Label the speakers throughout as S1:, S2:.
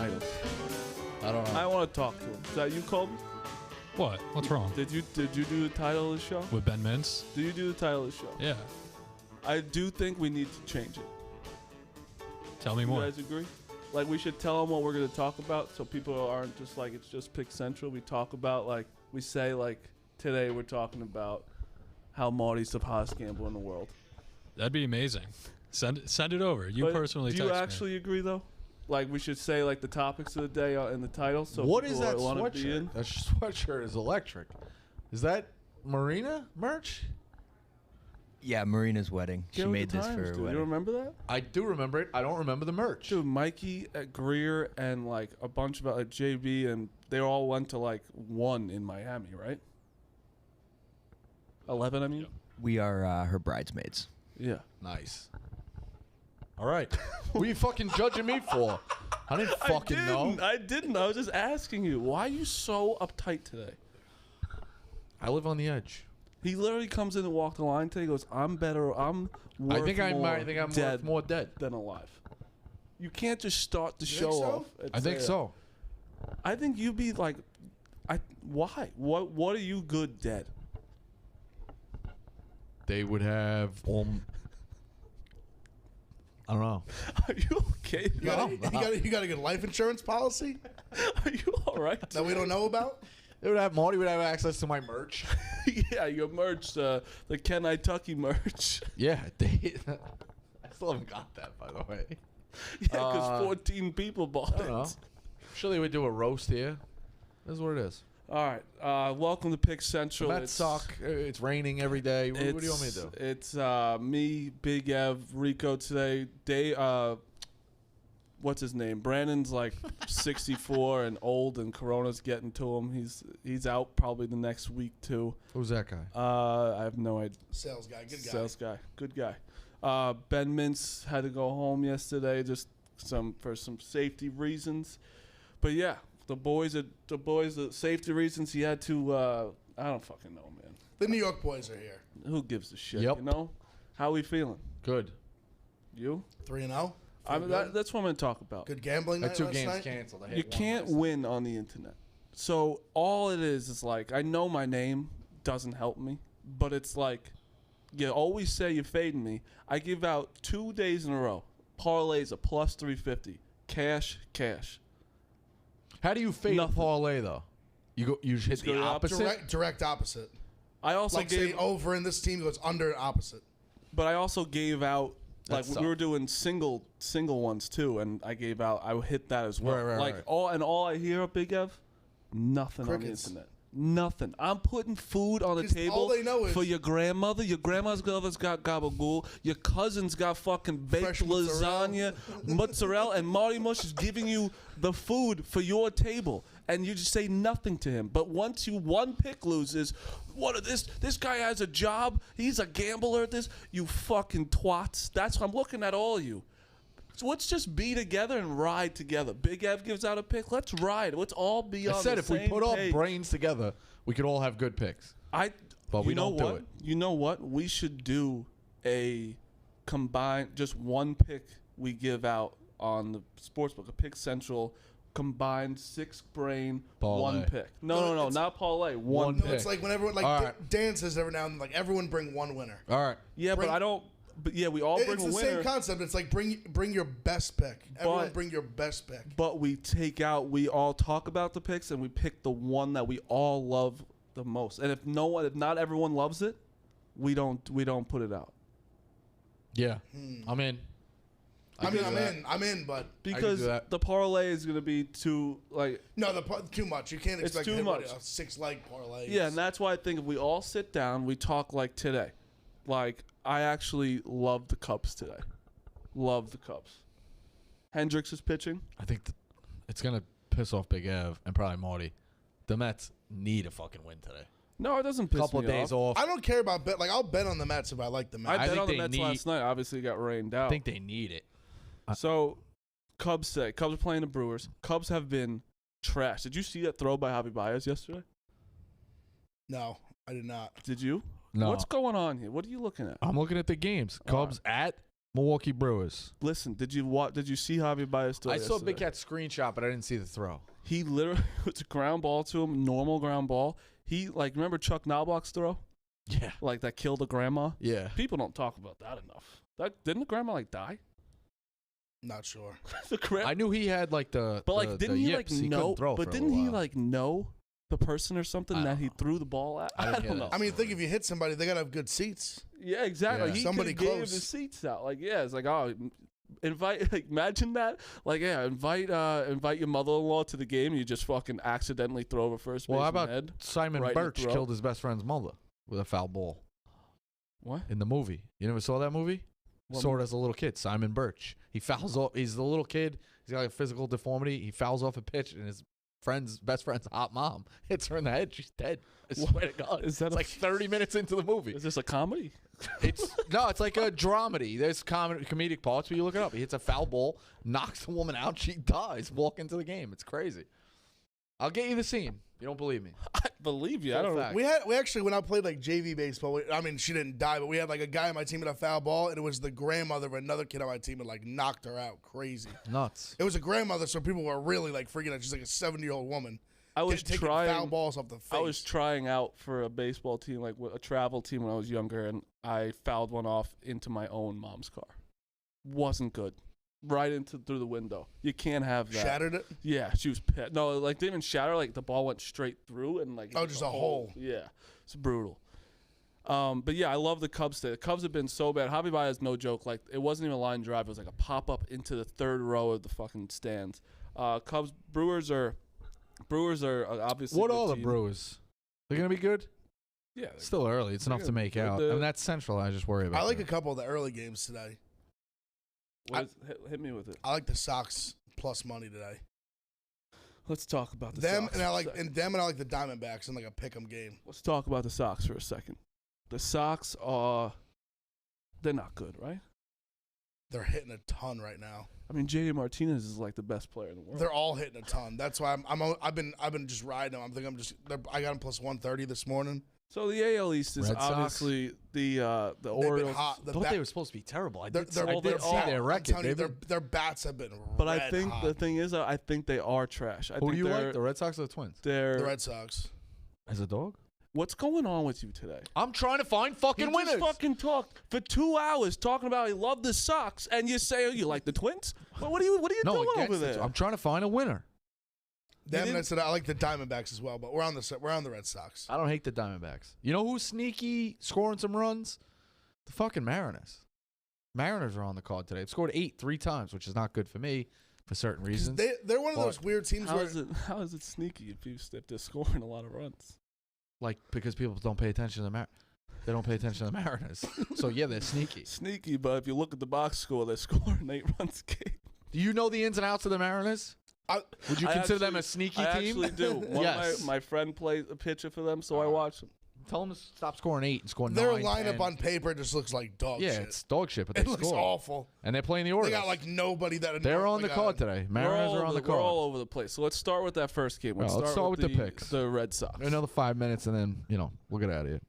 S1: titles.
S2: I don't know.
S1: I want to talk to him. Is that you, Colby?
S3: What? What's wrong?
S1: Did you do the title of the show?
S3: With Ben Mintz?
S1: Did you do the title of the show?
S3: Yeah.
S1: I do think we need to change it.
S3: Tell me
S1: You
S3: more.
S1: guys agree? Like, we should tell them what we're going to talk about so people aren't just like, it's just Pick Central. We talk about, like, we say, like, today we're talking about how Marty's the hottest gambler in the world.
S3: That'd be amazing. Send it over. You
S1: But
S3: personally
S1: do
S3: text
S1: you
S3: me.
S1: actually agree, though? Like, we should say, like, the topics of the day in the title. So
S2: What
S1: people
S2: is that
S1: wanna be in.
S2: sweatshirt? That sweatshirt is electric. Is that Marina merch?
S4: Yeah, Marina's wedding.
S1: Get
S4: She
S1: with
S4: made
S1: the
S4: this
S1: times,
S4: for her
S1: dude.
S4: wedding.
S1: You remember that?
S2: I do remember it. I don't remember the merch.
S1: Dude, Mikey Greer and, like, a bunch of, like, JB, and they all went to, like, 1 in Miami, right? 11, I mean?
S3: Yep.
S4: We are her bridesmaids.
S1: Yeah.
S2: Nice. All right. What are you fucking judging me for? I didn't fucking know.
S1: I didn't. I was just asking you. Why are you so uptight today?
S2: I live on the edge.
S1: He literally comes in and walked the line today. He goes, I'm better. I'm worth
S2: I think I'm
S1: dead
S2: more dead.
S1: than alive. You can't just start the
S5: You
S1: show
S5: think so?
S1: off. and
S2: I think
S1: say
S2: so.
S1: that. I think you'd be like, why? What are you good dead?
S2: They would have I don't know.
S1: Are you okay?
S5: You got a good life insurance policy
S1: Are you all right?
S5: that we don't know about?
S2: They would have Marty would have access to my merch.
S1: Yeah, your merch, the Ken I Tucky merch.
S2: Yeah, I still haven't got that, by the way.
S1: Yeah, because 14 people bought
S2: I don't know.
S1: it.
S2: I'm sure they would do a roast here. This is what it is.
S1: All right, welcome to Pick Central.
S2: Mets suck. It's raining every day. What do you want me to do?
S1: It's me, Big Ev, Rico today. What's his name? Brandon's like 64 and old, and Corona's getting to him. He's out probably the next week too.
S2: Who's that guy?
S1: I have no idea.
S5: Sales guy, good guy.
S1: Sales guy, good guy. Ben Mintz had to go home yesterday, just for some safety reasons. But yeah, the safety reasons he had to. I don't fucking know, man.
S5: The New York boys are here.
S1: Who gives a shit?
S2: Yep.
S1: You know, how we feeling?
S2: Good.
S1: You?
S5: 3-0.
S1: That's what I'm going to talk about.
S5: Good gambling
S2: I
S5: night
S2: had 2
S5: last
S2: games
S5: night.
S2: canceled. I had
S1: You
S2: one
S1: can't
S2: last.
S1: win on the internet. So all it is like, I know my name doesn't help me, but it's like, you always say you're fading me. I give out 2 days in a row. Parlays a plus 350. Cash.
S2: How do you fade
S1: Nothing.
S2: a parlay though? You hit
S1: Just go
S2: the
S1: the
S2: opposite.
S5: Direct opposite.
S1: I also
S5: Like say
S1: gave,
S5: over in this team goes under opposite.
S1: but I also gave out,
S2: That
S1: like,
S2: sucked.
S1: we were doing single ones too, and I gave out, I hit that as well.
S2: Right,
S1: like
S2: right.
S1: all I hear of Big Ev, nothing
S5: Crickets.
S1: on the internet. Nothing. I'm putting food on the
S5: 'Cause
S1: table
S5: all they know is-
S1: for your grandmother. Your grandma's got gabagool. Your cousin's got fucking baked
S5: Fresh mozzarella.
S1: lasagna, mozzarella, and Marty Mush is giving you the food for your table, and you just say nothing to him. But once one pick loses, this guy has a job. He's a gambler at this. You fucking twats. That's what I'm looking at all of you. So let's just be together and ride together. Big Ev gives out a pick. Let's ride. Let's all be
S2: I
S1: on
S2: said
S1: the
S2: if we
S1: same
S2: put our
S1: page.
S2: brains together, we could all have good picks. But
S1: you
S2: we
S1: know
S2: don't do
S1: what?
S2: it.
S1: You know what? We should do a combined, just one pick we give out on the sportsbook, a Pick Central combined 6-brain
S2: Parlay.
S1: one pick. No,
S5: it's-
S1: not parlay. One
S2: One
S1: pick.
S5: No, it's like when everyone, like
S2: All right.
S5: Dan says every now and then, like everyone bring one winner.
S2: All right.
S1: Yeah,
S5: bring-
S1: but I don't. But yeah, we all bring
S5: It's
S1: a
S5: the
S1: winner.
S5: same concept. It's like bring your best pick. Everyone
S1: But-
S5: bring your best pick.
S1: But we take out. We all talk about the picks, and we pick the one that we all love the most. And if not everyone loves it, we don't put it out.
S2: Yeah. I'm in.
S5: I mean, I'm in, but
S1: Because
S2: do that.
S1: the parlay is going to be too, like,
S5: no, too much. You can't
S1: It's
S5: expect
S1: too
S5: everybody
S1: much.
S5: a 6-leg parlay.
S1: yeah, and that's why I think if we all sit down, we talk like today. Like, I actually love the Cubs today. Love the Cubs. Hendricks is pitching.
S2: I think it's gonna piss off Big Ev and probably Marty. The Mets need a fucking win today.
S1: No, it doesn't piss
S2: Couple
S1: me
S2: of days
S1: off.
S2: off.
S5: I don't care about bet. Like I'll bet on the Mets if I like the Mets.
S1: I bet
S2: think
S1: on the
S2: they
S1: Mets
S2: need-
S1: last night. Obviously, it got rained out.
S2: I think they need it.
S1: So, Cubs today. Cubs are playing the Brewers. Cubs have been trash. Did you see that throw by Javi Baez yesterday?
S5: No, I did not.
S1: Did you?
S2: No.
S1: What's going on here? What are you looking at?
S2: I'm looking at the games.
S1: All
S2: Cubs at Milwaukee Brewers.
S1: Listen, did you see Javi Baez throw
S2: I saw
S1: yesterday?
S2: Big Cat's screenshot, but I didn't see the throw.
S1: He literally it's a ground ball to him, normal ground ball. He remember Chuck Knobloch's throw?
S2: Yeah.
S1: Like that killed a grandma?
S2: Yeah.
S1: People don't talk about that enough. Didn't the grandma die?
S5: Not sure.
S2: I knew he had like the
S1: didn't
S2: the
S1: he
S2: yips.
S1: like
S2: He
S1: know?
S2: couldn't throw
S1: But
S2: for a
S1: didn't
S2: little
S1: he
S2: while.
S1: like know the person or something
S2: I
S1: that
S2: don't
S1: he
S2: know.
S1: threw the ball at?
S2: I didn't hear
S1: don't know.
S2: that.
S5: I mean, think if you hit somebody, they gotta have good seats.
S1: Yeah, exactly.
S2: Yeah.
S1: He
S5: Somebody
S1: somebody gave
S5: close.
S1: the seats out. Like, yeah, it's like, oh, invite. Like, imagine that. Like, yeah, invite your mother-in-law to the game. And you just fucking accidentally throw over first base.
S2: Well, how about
S1: head.
S2: Simon
S1: right in the
S2: Birch
S1: throat.
S2: killed his best friend's mother with a foul ball
S1: What?
S2: in the movie? You never saw that movie?
S1: What
S2: Saw it
S1: movie?
S2: as a little kid. Simon Birch. He fouls off. He's the little kid. He's got like a physical deformity. He fouls off a pitch, and his best friend's hot mom hits her in the head. She's dead. I swear to God.
S1: Is that
S2: it's
S1: a-
S2: like 30 minutes into the movie.
S1: Is this a comedy?
S2: It's like a dramedy. There's comedic parts, but you look it up. He hits a foul ball, knocks the woman out, she dies. Walk into the game. It's crazy. I'll get you the scene. You don't believe me?
S1: I believe you. I
S2: Full
S1: don't.
S2: fact.
S5: We actually, when I played like JV baseball, I mean, she didn't die, but we had like a guy on my team with a foul ball, and it was the grandmother of another kid on my team that like knocked her out. Crazy.
S2: Nuts.
S5: It was a grandmother, so people were really like freaking out. She's like a 70-year-old woman.
S1: I was
S5: taking
S1: trying
S5: foul balls off the face.
S1: I was trying out for a baseball team, like a travel team when I was younger, and I fouled one off into my own mom's car. Wasn't good. Right through the window. You can't have that.
S5: Shattered it.
S1: Yeah, she was pissed. No, like didn't even shatter. Like the ball went straight through and like.
S5: Oh,
S1: it was
S5: just a hole.
S1: Yeah, it's brutal. But yeah, I love the Cubs today. The Cubs have been so bad. Javi Baez, no joke. Like it wasn't even a line drive. It was like a pop up into the third row of the fucking stands. Brewers are obviously.
S2: What
S1: a good
S2: are the
S1: team.
S2: Brewers? They're gonna be good.
S1: Yeah,
S2: Still early. It's enough to make out.
S1: the-
S2: And that's Central. I just worry about.
S5: I like
S2: that.
S5: a couple of the early games today.
S1: hit me with it.
S5: I like the Sox plus money today.
S1: Let's talk about the
S5: Them
S1: Sox
S5: and I
S1: for a
S5: like
S1: second.
S5: I like the Diamondbacks in like a pick'em game.
S1: Let's talk about the Sox for a second. The Sox they're not good, right?
S5: They're hitting a ton right now.
S1: I mean, JD Martinez is like the best player in the world.
S5: They're all hitting a ton. That's why I've been just riding them. I got them plus 130 this morning.
S1: So the AL East is
S2: Red Sox?
S1: obviously the
S5: They've been
S1: Orioles.
S5: hot.
S2: I thought they were supposed to be terrible. I did,
S5: they're-
S2: I did
S1: they're
S2: see
S1: all-
S2: their
S5: I'm
S2: record.
S5: telling you,
S2: They've been-
S5: their bats have been
S1: But I
S5: red
S1: think
S5: hot.
S1: the thing is, I think they are trash. I
S2: Who
S1: think
S2: do you
S1: they're,
S2: like, the Red Sox or the Twins?
S1: They're,
S5: the Red Sox.
S2: As a dog?
S1: What's going on with you today?
S2: I'm trying to find fucking
S1: You
S2: winners.
S1: just fucking talked for 2 hours talking about I love the Sox, and you say you like the Twins. Well, what are you doing over
S2: against
S1: there?
S2: I'm trying to find a winner.
S5: Them and I
S1: didn't-
S5: said I like the Diamondbacks as well, but we're on the Red Sox.
S2: I don't hate the Diamondbacks. You know who's sneaky, scoring some runs? The fucking Mariners. Mariners are on the card today. They've scored 8 3 times, which is not good for me for certain
S5: 'Cause
S2: reasons.
S5: they're one of those
S2: But
S5: weird teams
S1: How
S5: where
S1: is it sneaky if they're scoring a lot of runs?
S2: Like, because people don't pay attention to the They don't pay attention to the Mariners. So, yeah, they're sneaky.
S1: Sneaky, but if you look at the box score, they're scoring 8 runs a game.
S2: Do you know the ins and outs of the Mariners? Would you consider them a sneaky
S1: I
S2: team?
S1: actually do. One
S2: Yes.
S1: of my friend plays a pitcher for them, so I watch them.
S2: Tell them to stop scoring 8 and score 9.
S5: their lineup
S2: 10.
S5: on paper just looks like dog
S2: Yeah,
S5: shit.
S2: it's dog shit, but they
S5: It looks
S2: score.
S5: awful.
S2: And they're playing the
S5: They
S2: Orioles.
S5: got like nobody that
S2: They're on the
S5: got-
S2: card today. Mariners are on the
S1: We're all
S2: card.
S1: over the place. So let's start with that first game.
S2: Let's start with the picks.
S1: The Red Sox.
S2: Another 5 minutes, and then, we'll get out of here.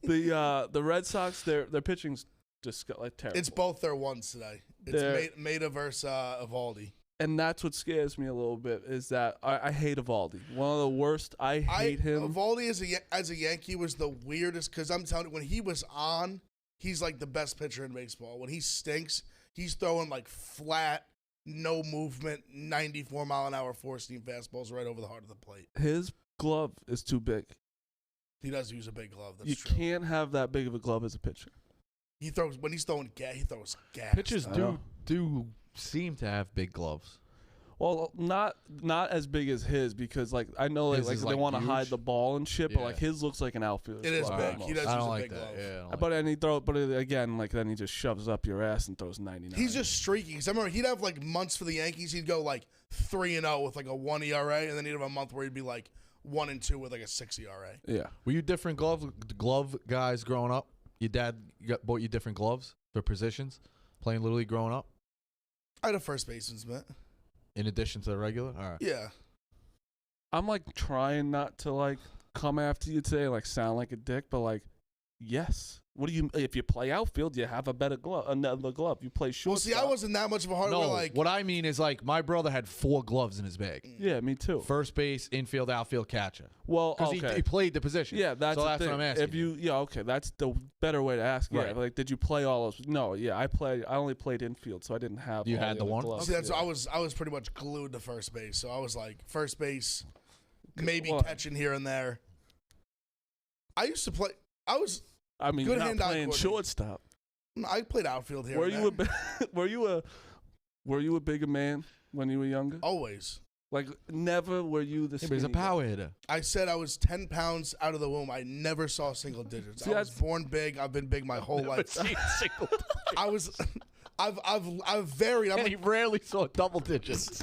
S1: The Red Sox, their pitching's just like terrible.
S5: It's both their ones today.
S1: They're-
S5: It's Maeda versus Evaldi.
S1: And that's what scares me a little bit is that I hate Evaldi. One of the worst. I hate him.
S5: Evaldi as a Yankee was the weirdest because I'm telling you, when he was on, he's like the best pitcher in baseball. When he stinks, he's throwing like flat, no movement, 94-mile-an-hour four-seam fastballs right over the heart of the plate.
S1: His glove is too big.
S5: He does use a big glove. That's
S1: You
S5: true.
S1: can't have that big of a glove as a pitcher.
S5: He throws when he's throwing gas. He throws gas.
S2: Pitchers
S1: I know.
S2: do seem to have big gloves.
S1: Well, not as big as his because like I know
S2: His
S1: like
S2: is,
S1: they
S2: like,
S1: want to hide
S2: huge?
S1: the ball and shit, but
S2: Yeah.
S1: like his looks like an outfielder.
S5: It is
S1: glove
S5: big.
S1: almost.
S5: He does
S2: I
S5: use
S2: don't
S5: a
S2: like
S5: big
S2: that.
S5: glove.
S2: Yeah, I don't like
S1: But again, like then he just shoves up your ass and throws 99.
S5: He's just streaky. Because I remember he'd have like months for the Yankees. He'd go like 3-0 with like a 1 ERA, and then he'd have a month where he'd be like 1-2 with like a 6 ERA.
S1: yeah.
S2: Were you different glove guys growing up? Your dad bought you different gloves for positions, playing Little League growing up,
S5: I had a first baseman's mitt.
S2: in addition to the regular? All right.
S5: Yeah.
S1: I'm like trying not to like come after you today and like sound like a dick, but like, yes. What do you? If you play outfield, you have a better glove, another glove. You play
S5: Well,
S1: shortstop.
S5: see, I wasn't that much of a hard
S2: No,
S5: like.
S2: what I mean is like my brother had 4 gloves in his bag.
S1: Yeah, me too.
S2: First base, infield, outfield, catcher.
S1: Well,
S2: Because
S1: okay.
S2: he played the position.
S1: Yeah, that's
S2: so
S1: the
S2: that's
S1: thing.
S2: what I'm asking.
S1: If you, okay, that's the better way to ask. Yeah,
S2: Right.
S1: like, did you play all those? No, yeah, I only played infield, so I didn't have.
S2: You
S1: all
S2: had the
S1: other
S2: one?
S1: gloves.
S5: See, that's
S1: Yeah.
S5: I was pretty much glued to first base. So I was like first base, maybe
S1: Well,
S5: catching here and there. I used to play.
S1: I mean,
S5: good
S1: you're not
S5: hand-eye
S1: playing
S5: coordination.
S1: shortstop.
S5: I played outfield here.
S1: Were
S5: and
S1: you
S5: there.
S1: were you a bigger man when you were younger?
S5: Always.
S1: Like never were you the.
S2: Yeah, but he's a
S1: skinny guy?
S2: power hitter.
S5: I said I was 10 pounds out of the womb. I never saw single digits.
S1: See,
S5: I was
S1: that's-
S5: born big. I've been big my whole life. I've varied. I'm
S2: And he
S5: like
S2: rarely saw double digits.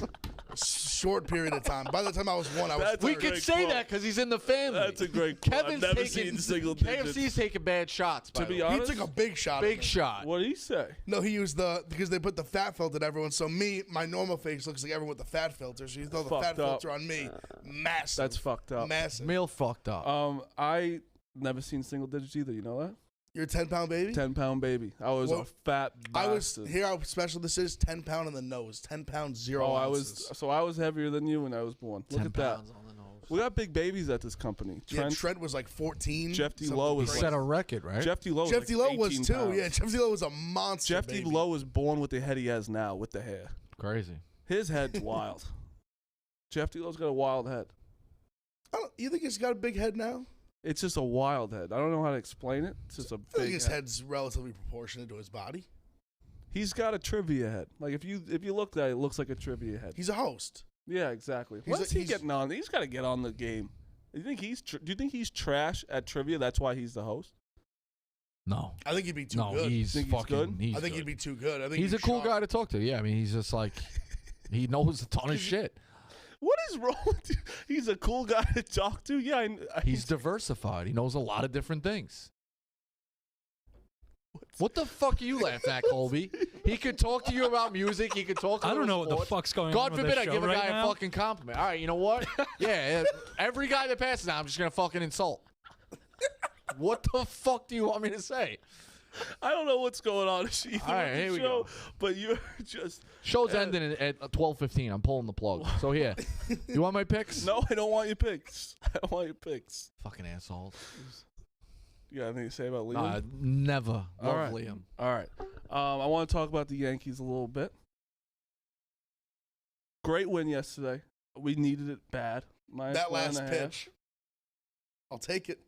S5: short period of time. By the time I was 1, I was.
S1: That's-
S2: We
S5: 30.
S2: could
S1: great
S2: say
S1: quote.
S2: that because he's in the family.
S1: That's a great quote.
S2: Kevin's
S1: I've never
S2: taking
S1: seen single digits.
S2: KFC's taking bad shots. By
S1: To
S2: the
S1: be
S2: way.
S5: He
S1: honest,
S5: took a big shot. at
S2: Big
S5: me.
S2: shot.
S1: what did he say?
S5: No, he used because they put the fat filter on everyone. So my normal face looks like everyone with the fat filter. So you throw the
S1: Fucked
S5: fat
S1: up.
S5: filter on me, massive.
S1: That's fucked up.
S5: Massive.
S2: Meal fucked up.
S1: I never seen single digits either. You know that?
S5: You're a 10-pound baby.
S1: 10-pound baby. I was
S5: Well,
S1: a fat
S5: I was
S1: bastard.
S5: here. How special this is? 10 pound in the nose. 10 pounds 0
S1: Oh,
S5: ounces.
S1: I was heavier than you when I was born. Look
S2: 10
S1: at that.
S2: pounds on the nose.
S1: We got big babies at this company.
S5: Yeah, Trent was like 14.
S1: Jeff D.
S5: something
S1: Lowe was
S5: crazy.
S2: Set a record, right?
S1: Jeff D. Lowe.
S5: Jeff
S1: was
S5: D.
S1: like
S5: Lowe was
S1: 18
S5: too.
S1: pounds.
S5: Yeah, Jeff D. Lowe was a monster.
S1: Jeff D.
S5: baby.
S1: Lowe was born with the head he has now with the hair.
S2: Crazy.
S1: His head's wild. Jeff D. Lowe's got a wild head.
S5: You think he's got a big head now?
S1: It's just a wild head. I don't know how to explain it. It's just a
S5: I think
S1: big
S5: his
S1: head.
S5: head's relatively proportionate to his body.
S1: He's got a trivia head. Like if you look at it, it looks like a trivia head.
S5: He's a host.
S1: Yeah, exactly.
S5: He's
S1: When's
S5: a-
S1: he
S5: he's-
S1: getting on? He's got to get on the game. Do you think he's trash at trivia? That's why he's the host.
S2: No.
S5: I think he'd be too
S2: No,
S5: good.
S2: he's
S1: Think he's
S2: fucking.
S1: good?
S2: He's
S5: I think
S2: good.
S5: he'd be too good. I think
S2: He's
S5: he'd
S2: a
S5: be
S2: cool
S5: sharp.
S2: guy to talk to. Yeah, I mean, he's just like he knows a ton of shit.
S1: What is wrong with you? He's a cool guy to talk to. Yeah,
S2: He's diversified. He knows a lot of different things. What the fuck are you laughing at, Colby? He could talk to you about music. He could talk to you
S3: I don't
S2: about
S3: know what the
S2: sports.
S3: fuck's going
S2: God
S3: on with
S2: forbid
S3: this
S2: I
S3: show
S2: give a
S3: right
S2: guy
S3: now.
S2: a fucking compliment. All right, you know what? Yeah, every guy that passes now, I'm just going to fucking insult. What the fuck do you want me to say?
S1: I don't know what's going on either
S2: All right,
S1: with the
S2: here we
S1: show,
S2: go.
S1: but you're just
S2: Show's ending at 12:15. I'm pulling the plug. So here, you want my picks?
S1: no. I don't want your picks. I don't want your picks.
S2: Fucking asshole.
S1: You got anything to say about Liam?
S2: Nah, never.
S1: All
S2: Love
S1: right.
S2: Liam.
S1: All right. I want to talk about the Yankees a little bit. Great win yesterday. We needed it bad.
S5: That last pitch. I'll take it.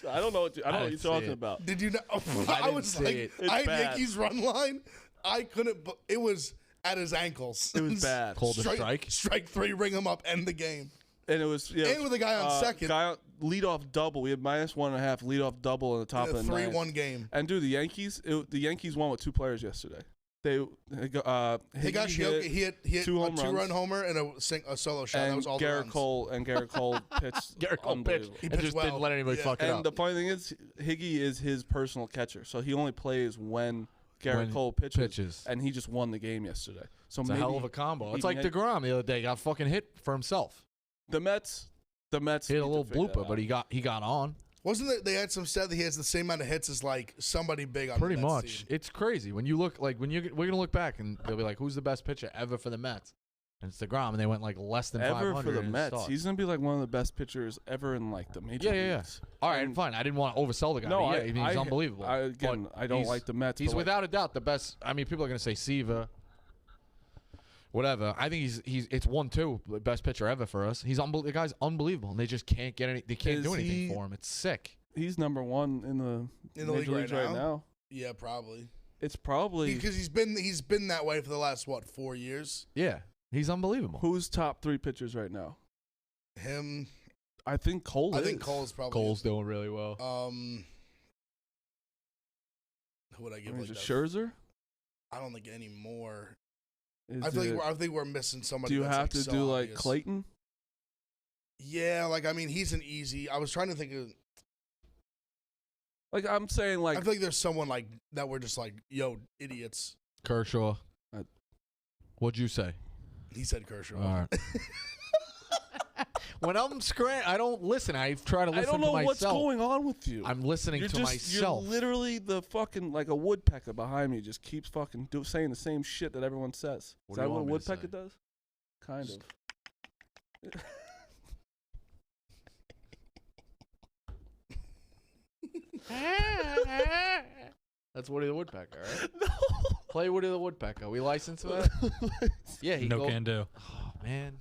S1: I don't know what I don't know what you're
S2: didn't see
S1: talking
S2: it.
S1: about.
S5: Did you know? I
S2: didn't
S5: was
S2: see
S5: like,
S2: it.
S1: It's
S5: I had
S1: bad.
S5: Yankees run line. I couldn't. It was at his ankles.
S1: It was bad.
S2: Called a strike.
S5: Strike 3, ring him up, end the game.
S1: And it was
S5: And with a guy on second.
S1: Leadoff double. We had -1.5 leadoff double in the top
S5: In a
S1: of the ninth.
S5: 3-1 game.
S1: And dude, the Yankees won with 2 players yesterday. They got
S5: Higashioka, he hit
S1: 2
S5: a
S1: home runs.
S5: 2-run homer and a solo shot. That
S1: and
S5: was all
S1: Garrett
S5: the runs.
S1: Garrett Cole pitched.
S2: Garrett Cole pitched
S1: unbelievable.
S5: He
S2: and
S5: pitched
S2: just
S5: well.
S2: didn't let anybody
S5: Yeah.
S2: fuck it
S1: And
S2: up.
S1: the funny thing is, Higgy is his personal catcher, so he only plays when Garrett
S2: When
S1: Cole pitches, and he just won the game yesterday. So
S2: It's a
S1: maybe
S2: hell of a combo.
S1: he
S2: It's like
S1: may-
S2: DeGrom the other day got fucking hit for himself.
S1: the Mets.
S2: He had
S1: need
S2: a
S1: to
S2: little
S1: figure that
S2: blooper, but
S1: out.
S2: he got on.
S5: Wasn't it? They had some stat that he has the same amount of hits as like somebody big on
S2: Pretty
S5: the Mets
S2: much.
S5: team.
S2: It's crazy when you look like we're gonna look back and they'll be like, who's the best pitcher ever for the Mets? And it's DeGrom, and they went like less than
S1: ever
S2: 500
S1: for the
S2: in his
S1: Mets.
S2: start.
S1: He's gonna be like one of the best pitchers ever in like the major
S2: Yeah.
S1: leagues.
S2: All right,
S1: And-
S2: fine. I didn't want to oversell the guy.
S1: No,
S2: but yeah, he's unbelievable.
S1: I
S2: But
S1: don't
S2: he's-
S1: like the Mets.
S2: He's
S1: but, like,
S2: without a doubt the best. I mean, people are gonna say Seaver, whatever. I think it's 1-2, the best pitcher ever for us. The guy's unbelievable, and they just can't get any. They can't
S1: Is
S2: do anything
S1: he-
S2: for him. It's sick.
S1: he's number 1 in the
S5: In the
S1: major
S5: league
S1: leagues
S5: right
S1: right now.
S5: Yeah, probably.
S1: It's probably
S5: Because he's been that way for the last 4 years.
S2: Yeah, he's unbelievable.
S1: who's top 3 pitchers right now.
S5: Him.
S1: I think Cole.
S5: I
S1: is.
S5: think Cole's probably.
S2: Cole's doing really well.
S5: Who would I
S1: I
S5: give?
S1: mean,
S5: Like
S1: is it
S5: that?
S1: Scherzer?
S5: I don't think any more.
S1: Is
S5: I think
S1: it-
S5: we're missing somebody.
S1: do you
S5: that's
S1: have
S5: like
S1: to
S5: so
S1: do like
S5: obvious.
S1: Clayton?
S5: Yeah, like I mean, he's an easy. I was trying to think of.
S1: Like I'm saying, like
S5: I feel like there's someone like that. We're just like, yo, idiots.
S2: Kershaw. What'd you say?
S5: He said Kershaw.
S2: All right. When I'm I don't listen. I try to listen
S1: I don't
S2: to
S1: know
S2: myself.
S1: what's going on with you.
S2: I'm listening to myself.
S1: You're literally the fucking like a woodpecker behind me. Just keeps fucking saying the same shit that everyone says.
S2: What
S1: Is
S2: do
S1: that
S2: you
S1: what a
S2: want me to
S1: woodpecker
S2: say?
S1: does? Kind of.
S2: That's Woody the Woodpecker, right?
S1: No.
S2: Play Woody the Woodpecker. We licensed to that? Yeah, he
S3: No can do.
S2: Oh, man.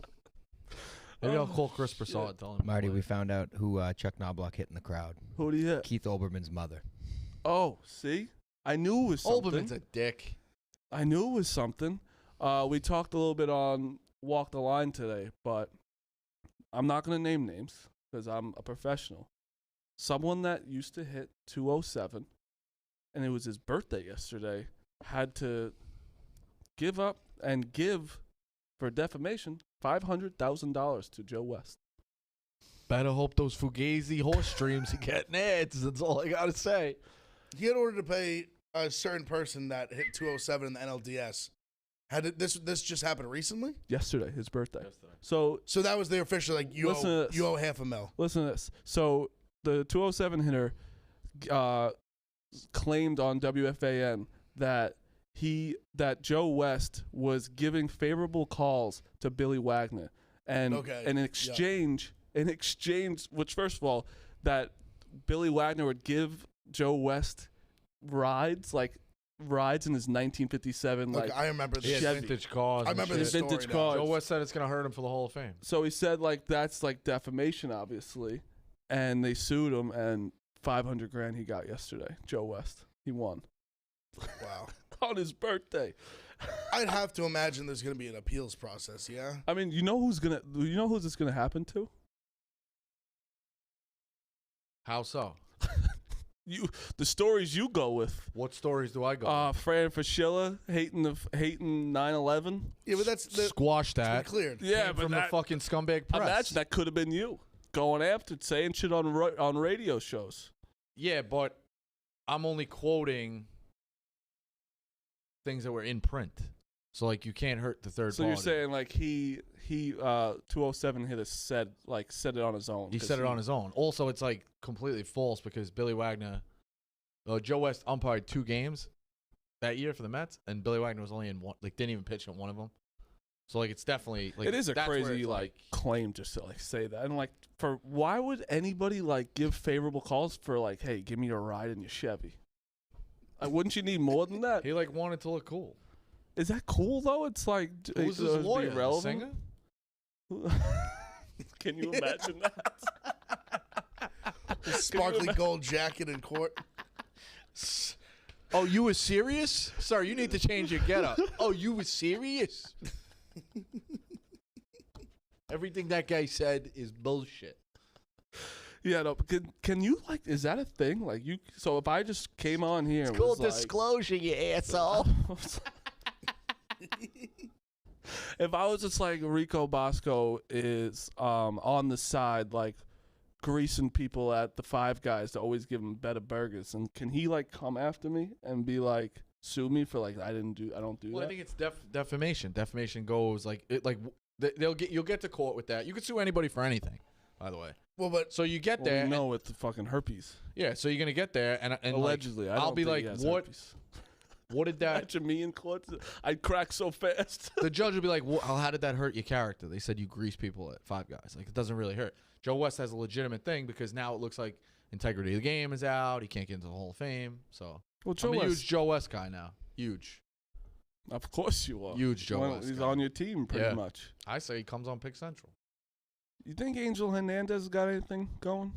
S2: Maybe I'll call Chris Broussard and tell him.
S4: Marty, we found out who Chuck Knobloch hit in the crowd.
S1: Who do you hit?
S4: Keith Olbermann's mother.
S1: Oh, see? I knew it was something.
S2: Olbermann's a dick.
S1: I knew it was something. We talked a little bit on Walk the Line today, but I'm not going to name names because I'm a professional. Someone that used to hit 207, and it was his birthday yesterday, had to give up and give, for defamation, $500,000 to Joe West.
S2: Better hope those Fugazi horse streams are getting ads. That's all I got to say.
S5: He had ordered to pay a certain person that hit 207 in the NLDS. This just happened recently?
S1: Yesterday, his birthday.
S2: Yesterday.
S1: So
S5: that was the official, like, you
S1: Listen to
S5: owe
S1: this.
S5: $500,000.
S1: listen to this. So the 207 hitter claimed on WFAN that Joe West was giving favorable calls to Billy Wagner, and in exchange, which first of all, that Billy Wagner would give Joe West rides in his 1957
S5: Look, I remember
S2: He
S5: this.
S2: had
S1: Chevy.
S2: vintage cars.
S5: I
S2: and
S5: remember
S2: shit.
S5: this story
S1: vintage
S5: now.
S1: cars.
S2: Joe West said it's going to hurt him for the Hall of Fame.
S1: So he said that's defamation, obviously, and they sued him, and $500,000 he got yesterday. Joe West, he won
S5: Wow.
S1: on his birthday.
S5: I'd have to imagine there's going to be an appeals process, yeah?
S1: I mean, you know who's this gonna happen to?
S2: How so?
S1: The stories you go with.
S2: What stories do I go?
S1: Fran Fraschilla hating 9/11.
S5: Yeah, but that's
S2: Squash
S5: been
S2: that.
S5: cleared.
S1: Yeah,
S2: Came
S1: but
S2: from the fucking scumbag press.
S1: imagine that could have been you going after saying shit on radio shows.
S2: Yeah, but I'm only quoting things that were in print. So, like, you can't hurt the third
S1: So
S2: party.
S1: you're saying like he 207 hitter said it on his own.
S2: He said it on his own. Also, it's, like, completely false because Billy Wagner, Joe West umpired 2 games that year for the Mets, and Billy Wagner was only in one, like, didn't even pitch in one of them. So, like, it's definitely, like,
S1: it is a
S2: that's where
S1: crazy
S2: it's
S1: like claim just to like say that, and like why would anybody like give favorable calls for like, hey, give me a ride in your Chevy? Wouldn't you need more than that?
S2: he, like, wanted to look cool.
S1: Is that cool though? It's like
S2: Who's his
S1: it'd be
S2: lawyer? The
S1: relevant?
S2: singer?
S1: Can you imagine that?
S5: Sparkly gold jacket in court.
S2: Oh, you were serious? Sir, you need to change your getup. Oh, you were serious? Everything that guy said is bullshit.
S1: Yeah, no. Can you like? Is that a thing? Like you? So if I just came on here, and was like,
S2: disclosure, you asshole.
S1: if I was just like Rico Bosco is on the side like greasing people at the Five Guys to always give them better burgers, and can he like come after me and be like sue me for like I don't do
S2: Well,
S1: that?
S2: I think it's defamation. Defamation goes like you'll get to court with that. You could sue anybody for anything, by the way.
S5: Well, but
S2: So you get
S1: Well,
S2: there.
S1: we know with the fucking herpes.
S2: Yeah, so you're gonna get there and
S1: Allegedly,
S2: like,
S1: I
S2: I'll
S1: don't
S2: be
S1: think
S2: like,
S1: he has
S2: what?
S1: herpes.
S2: What did that?
S1: Imagine me in court. I'd crack so fast.
S2: The judge will be like, how did that hurt your character? They said you grease people at Five Guys. Like, it doesn't really hurt. Joe West has a legitimate thing because now it looks like integrity of the game is out. He can't get into the Hall of Fame. So
S1: Well, Joe
S2: I'm a
S1: West,
S2: huge Joe West guy now. Huge.
S1: of course you are.
S2: Huge Joe West
S1: He's
S2: guy.
S1: on your team pretty
S2: Yeah.
S1: much.
S2: I say he comes on Pick Central.
S1: You think Angel Hernandez got anything going?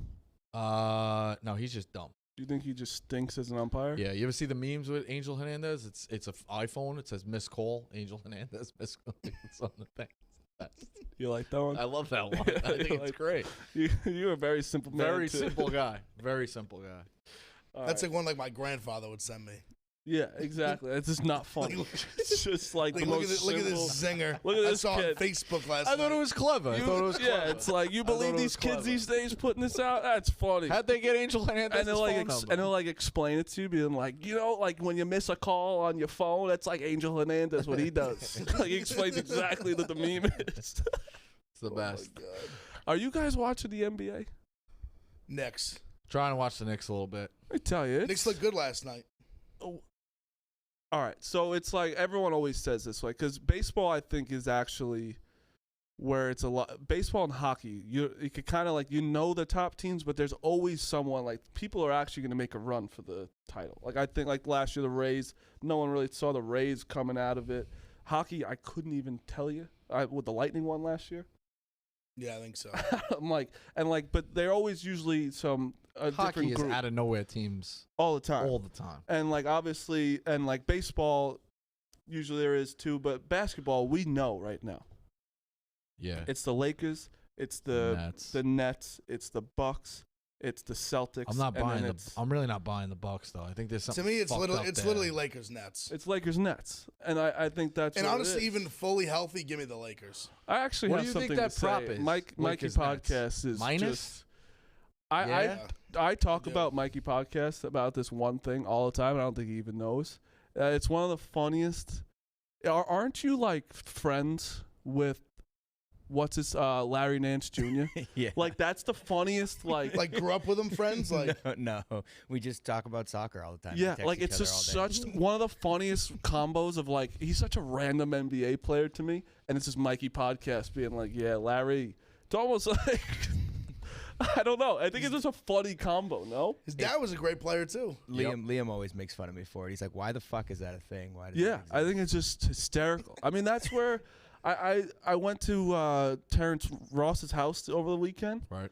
S2: No, he's just dumb.
S1: Do you think he just stinks as an umpire?
S2: Yeah, you ever see the memes with Angel Hernandez? It's an iPhone. It says "Miss Call Angel Hernandez." Miss Call. It's on the thing.
S1: You like that one?
S2: I love that one.
S1: Yeah,
S2: I think
S1: you
S2: it's
S1: like-
S2: great.
S1: You're a very simple man.
S2: Very
S1: too.
S2: simple guy. Very simple guy.
S1: All
S5: that's
S1: right.
S5: like one like my grandfather would send me.
S1: Yeah, exactly. It's just not funny. It's just like the
S5: Look,
S1: most
S5: look at
S1: simple.
S5: this zinger.
S1: Look at
S5: I
S1: this
S5: saw
S1: kid.
S5: on Facebook last
S2: I thought
S5: night.
S2: it was clever. I thought it was clever.
S1: Yeah, it's like you
S2: I thought
S1: believe
S2: it
S1: these
S2: was
S1: kids
S2: clever.
S1: these days putting this out. That's funny.
S2: How'd they get Angel Hernandez's
S1: and they'll
S2: phone
S1: like
S2: number?
S1: and they'll like explain it to you, being like, you know, like when you miss a call on your phone, that's like Angel Hernandez what he does. Like he explains exactly what the meme is.
S2: It's the best.
S5: Oh my God.
S1: Are you guys watching the NBA?
S5: Knicks.
S2: Trying to watch the Knicks a little bit.
S1: Let me tell you,
S5: Knicks looked good last night.
S1: all right. So it's like everyone always says this way because baseball, I think, is actually where it's a lot. Baseball and hockey, you could kind of like the top teams, but there's always someone like people are actually going to make a run for the title. Like I think like last year the Rays, no one really saw the Rays coming out of it. Hockey, I couldn't even tell you. What the Lightning won last year.
S5: Yeah, I think so.
S1: I'm like, but they're always usually some
S2: Hockey
S1: different
S2: is
S1: group
S2: out of nowhere teams
S1: all the time.
S2: all the time.
S1: And like obviously, and like baseball, usually there is too. But basketball, we know right now.
S2: Yeah.
S1: It's the Lakers. It's the Nets. It's the Bucks. It's the Celtics.
S2: I'm not
S1: and
S2: buying
S1: then
S2: I'm really not buying the Bucks though. I think there's something.
S5: To me, it's
S2: fucked up there.
S5: literally Lakers Nets.
S1: It's Lakers Nets, and I think that's.
S5: And
S1: what
S5: honestly,
S1: it is.
S5: even fully healthy, give me the Lakers.
S1: I actually
S2: What
S1: have
S2: do you
S1: something
S2: think that
S1: to
S2: prop
S1: say.
S2: is?
S1: Mikey
S2: Lakers Nets.
S1: Podcast is
S2: Minus?
S1: just. I
S2: Yeah.
S1: I talk
S5: do.
S1: about Mikey Podcast about this one thing all the time. And I don't think he even knows. It's one of the funniest. Aren't you like friends with? What's his Larry Nance Jr.?
S4: Yeah.
S1: Like that's the funniest. Like
S5: Like grew up with them, friends. Like
S4: no, we just talk about soccer all the time. We
S1: yeah,
S4: text
S1: like
S4: each
S1: it's
S4: other
S1: just
S4: all day.
S1: such one of the funniest combos of like he's such a random NBA player to me, and it's just Mikey Podcast being like, yeah, Larry. It's almost like I don't know. I think it's just a funny combo. No.
S5: his dad was a great player too.
S4: Liam always makes fun of me for it. He's like, "Why the fuck is that a thing? Why?" Does
S1: Yeah,
S4: that
S1: I
S4: exist?"
S1: think it's just hysterical. I mean, that's where I went to Terrence Ross's house over the weekend.
S2: Right.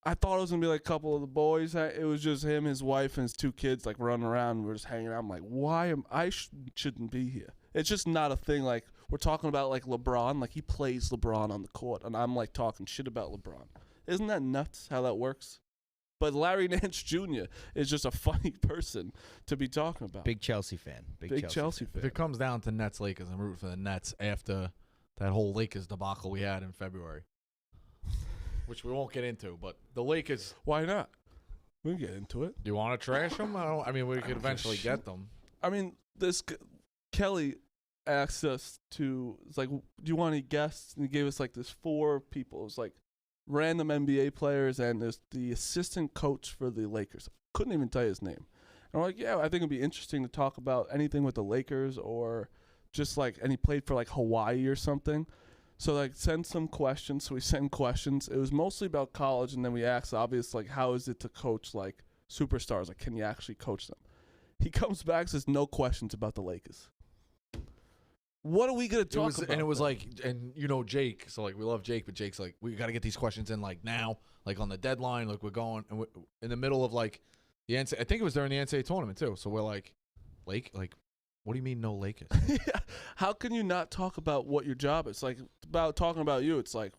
S1: I thought it was gonna be like a couple of the boys. It was just him, his wife, and his two kids like running around. We were just hanging out. I'm like, why am I shouldn't be here? It's just not a thing. Like we're talking about like LeBron, like he plays LeBron on the court, and I'm like talking shit about LeBron. Isn't that nuts how that works? But Larry Nance Jr. is just a funny person to be talking about.
S4: Big Chelsea fan.
S1: Big Chelsea
S2: If
S1: fan.
S2: it comes down to Nets Lakers, I'm rooting for the Nets after that whole Lakers debacle we had in February, which we won't get into. But the Lakers,
S1: Why not? We can get into it.
S2: do you want to trash them? I mean, we could eventually get them.
S1: I mean, Kelly asked us to. It's like, do you want any guests? And he gave us like this 4 people. It was like random NBA players and there's the assistant coach for the Lakers. Couldn't even tell you his name. And we're like, yeah, I think it'd be interesting to talk about anything with the Lakers or just like, and he played for like Hawaii or something. So like send some questions. So we send questions. It was mostly about college, and then we asked obvious like how is it to coach like superstars? Like can you actually coach them? He comes back and says no questions about the Lakers. What are we gonna talk about?
S2: And it was
S1: then?
S2: like, and you know Jake, so like we love Jake, but Jake's like, we got to get these questions in like now, like on the deadline, like we're going, and we're in the middle of like the NCAA. I think it was during the NCAA tournament too. So we're like, what do you mean no Lakers?
S1: How can you not talk about what your job is? Like about talking about you. It's like,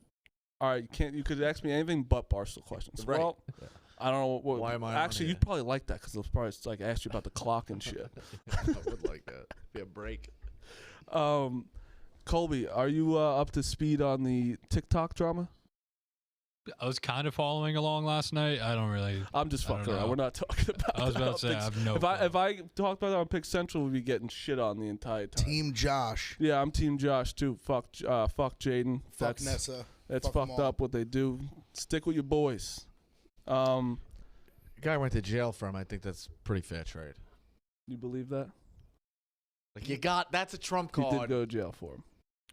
S1: all right, you could ask me anything but Barstool questions.
S2: Right.
S1: Well, I don't know what.
S2: Why am I on
S1: actually?
S2: here?
S1: You'd probably like that because they'll probably like ask you about the clock and shit.
S2: I would like that. Be a break.
S1: Colby, are you up to speed on the TikTok drama?
S3: I was kind of following along last night. I don't really.
S1: I'm just
S3: I don't
S1: fucking around.
S3: know.
S1: We're not talking about.
S3: I was
S1: that
S3: about
S1: on
S3: to say,
S1: Pick-
S3: I have no
S1: If
S3: clue.
S1: I talked about it on Pick Central, we'd be getting shit on the entire time.
S5: Team Josh.
S1: Yeah, I'm Team Josh too. Fuck Jaden.
S5: Fuck Nessa.
S1: That's
S5: Fuck 'em
S1: fucked
S5: all.
S1: up what they do. Stick with your boys.
S2: The guy went to jail for him. I think that's pretty fair trade.
S1: You believe that?
S2: Like that's a trump
S1: He did
S2: card.
S1: go to jail for him.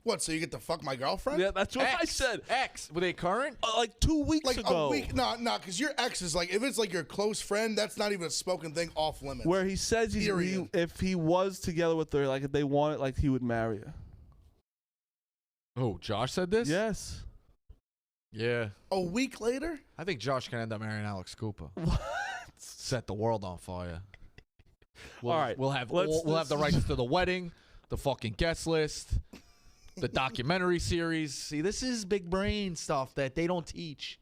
S5: What? So you get to fuck my girlfriend?
S1: Yeah, that's what I said.
S2: X. Were they current?
S1: Like 2 weeks
S5: Like
S1: ago.
S5: a week? No, because your ex is like, if it's like your close friend, that's not even a spoken thing off limits.
S1: Where he says
S5: Period.
S1: if he was together with her, like if they wanted, like he would marry her.
S2: Oh, Josh said this?
S1: Yes.
S2: Yeah.
S5: A week later?
S2: I think Josh can end up marrying Alex Cooper. Set the world on fire.
S1: All right,
S2: We'll have
S1: let's-
S2: we'll have the rights to the wedding, the fucking guest list, the documentary series. See, this is big brain stuff that they don't teach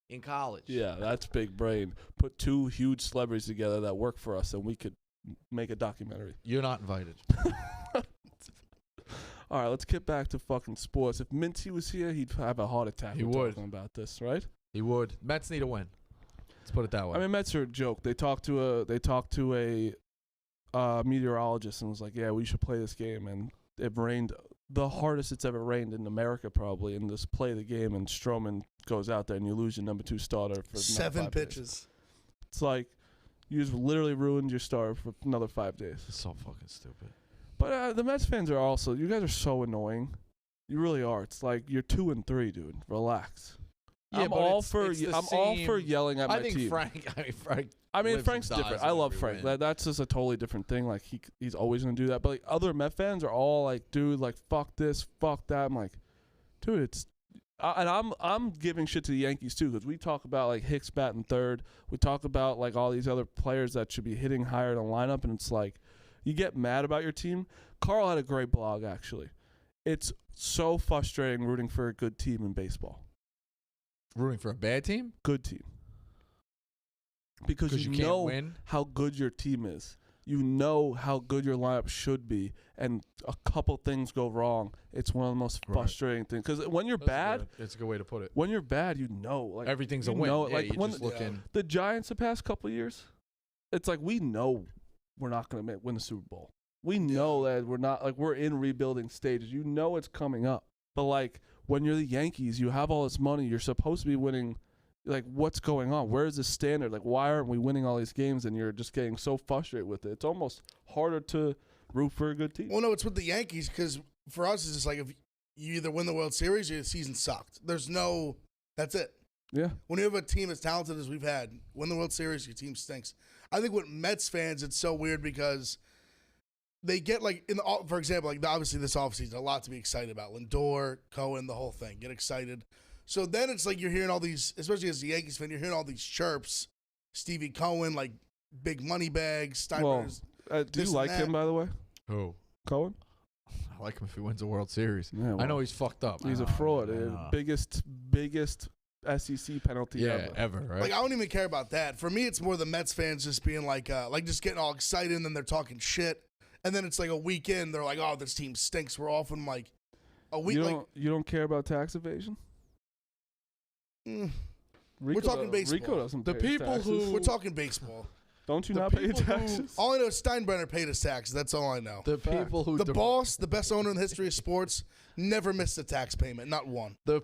S2: in college.
S1: Yeah, that's big brain. Put 2 huge celebrities together that work for us, and we could make a documentary.
S2: You're not invited.
S1: All right, let's get back to fucking sports. If Mintz was here, he'd have a heart attack.
S2: He
S1: We're
S2: would.
S1: talking about this, right?
S2: He would. Mets need a win. Let's put it that way.
S1: I mean, Mets are a joke. They talked to a meteorologist and was like, "Yeah, we should play this game." And it rained the hardest it's ever rained in America, probably, and just play the game, and Stroman goes out there and you lose your number 2 starter for
S5: 7
S1: 5 days.
S5: pitches.
S1: It's like you just literally ruined your starter for another 5 days.
S2: It's so fucking stupid.
S1: But the Mets fans are also, you guys are so annoying. You really are. It's like you're 2-3, dude. Relax.
S2: Yeah,
S1: I'm
S2: but
S1: all
S2: it's
S1: for
S2: the
S1: I'm all for
S2: same-
S1: yelling at my
S2: I think
S1: team.
S2: Frank.
S1: I mean,
S2: lives
S1: Frank's
S2: and dies
S1: different.
S2: on
S1: I love
S2: every
S1: Frank.
S2: win.
S1: That's just a totally different thing. Like he's always gonna do that. But like other Met fans are all like, dude, like fuck this, fuck that. I'm like, dude, it's. And I'm giving shit to the Yankees too, because we talk about like Hicks batting third. We talk about like all these other players that should be hitting higher in the lineup, and it's like you get mad about your team. Carl had a great blog actually. It's so frustrating rooting for a good team in baseball.
S2: Rooting for a bad team?
S1: Good team. Because you
S2: can't
S1: know
S2: win.
S1: how good your team is. You know how good your lineup should be, and a couple things go wrong. It's one of the most
S2: Right.
S1: frustrating things. Because when you're bad,
S2: It's a good way to put it.
S1: when you're bad, you know, like
S2: Everything's a
S1: you
S2: win.
S1: know,
S2: Yeah,
S1: like
S2: you're
S1: when
S2: just looking.
S1: the Giants the past couple of years, it's like we know we're not going to win the Super Bowl. We know that we're not, like, we're in rebuilding stages. You know it's coming up. But like when you're the Yankees, you have all this money. You're supposed to be winning. Like, what's going on? Where is the standard? Like, why aren't we winning all these games? And you're just getting so frustrated with it. It's almost harder to root for a good team.
S5: Well, no, it's with the Yankees because for us, it's just like if you either win the World Series or your season sucked. There's no, that's it.
S1: Yeah.
S5: When you have a team as talented as we've had, win the World Series, your team stinks. I think with Mets fans, it's so weird because they get like, for example, like obviously this offseason, a lot to be excited about. Lindor, Cohen, the whole thing. Get excited. So then it's like you're hearing all these, especially as a Yankees fan, you're hearing all these chirps. Stevie Cohen, like big money bags,
S1: Well,
S5: Steinbrenner's.
S1: do you
S5: this and
S1: like
S5: that.
S1: him, by the way?
S2: Who?
S1: Cohen?
S2: I like him if he wins a World Series.
S1: Yeah,
S2: I
S1: well,
S2: know he's fucked up.
S1: He's
S2: I
S1: a
S2: know,
S1: fraud.
S2: I know.
S1: Biggest SEC penalty
S2: Yeah,
S1: ever.
S2: ever, right?
S5: Like I don't even care about that. For me, it's more the Mets fans just being like just getting all excited and then they're talking shit, and then it's like a weekend they're like, oh, this team stinks. We're off in like a week.
S1: You don't care about tax evasion?
S5: We're talking baseball.
S1: Rico doesn't
S2: The
S1: pay his
S2: people
S1: taxes.
S2: who-
S5: We're talking baseball.
S1: Don't you
S2: the
S1: not pay your
S2: people who-
S1: taxes?
S5: All I know is Steinbrenner paid his taxes. That's all I know.
S2: the people who
S5: The boss, the best owner in the history of sports, never missed a tax payment, not one.
S2: the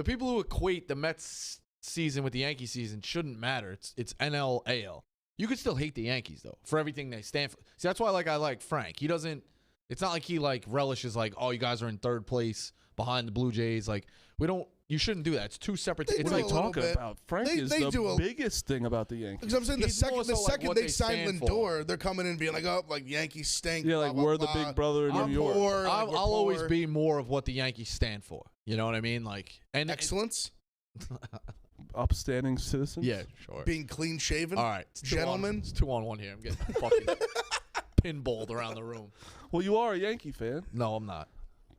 S2: people who equate the Mets season with the Yankee season shouldn't matter. It's NL AL. You could still hate the Yankees though for everything they stand for. See, that's why I like Frank. He doesn't. It's not like he like relishes like, oh, you guys are in third place behind the Blue Jays. Like we don't. You shouldn't do that. It's two separate.
S5: They
S2: It's
S5: do
S1: What are
S2: like
S1: you
S5: a little
S1: talking
S5: bit.
S1: about? Frank
S5: They-
S1: is
S5: they do
S1: the
S5: a-
S1: biggest thing about the Yankees.
S5: Because I'm saying
S2: He's more so like what
S5: they
S2: they
S5: signed
S2: stand for.
S5: Lindor, they're coming in and being like, oh, like Yankees stink.
S1: Yeah, like
S5: blah, blah,
S1: we're the
S5: blah.
S1: big brother in
S2: I'm
S1: New York.
S5: poor, like,
S2: I'll
S5: we're
S2: always
S5: poor.
S2: be more of what the Yankees stand for. You know what I mean? Like and
S5: Excellence,
S1: Upstanding citizens.
S2: yeah, sure.
S5: being clean shaven.
S2: All right, it's
S5: Gentlemen.
S2: It's 2-on-1 here. I'm getting fucking pinballed around the room.
S1: Well, you are a Yankee fan.
S2: No, I'm not.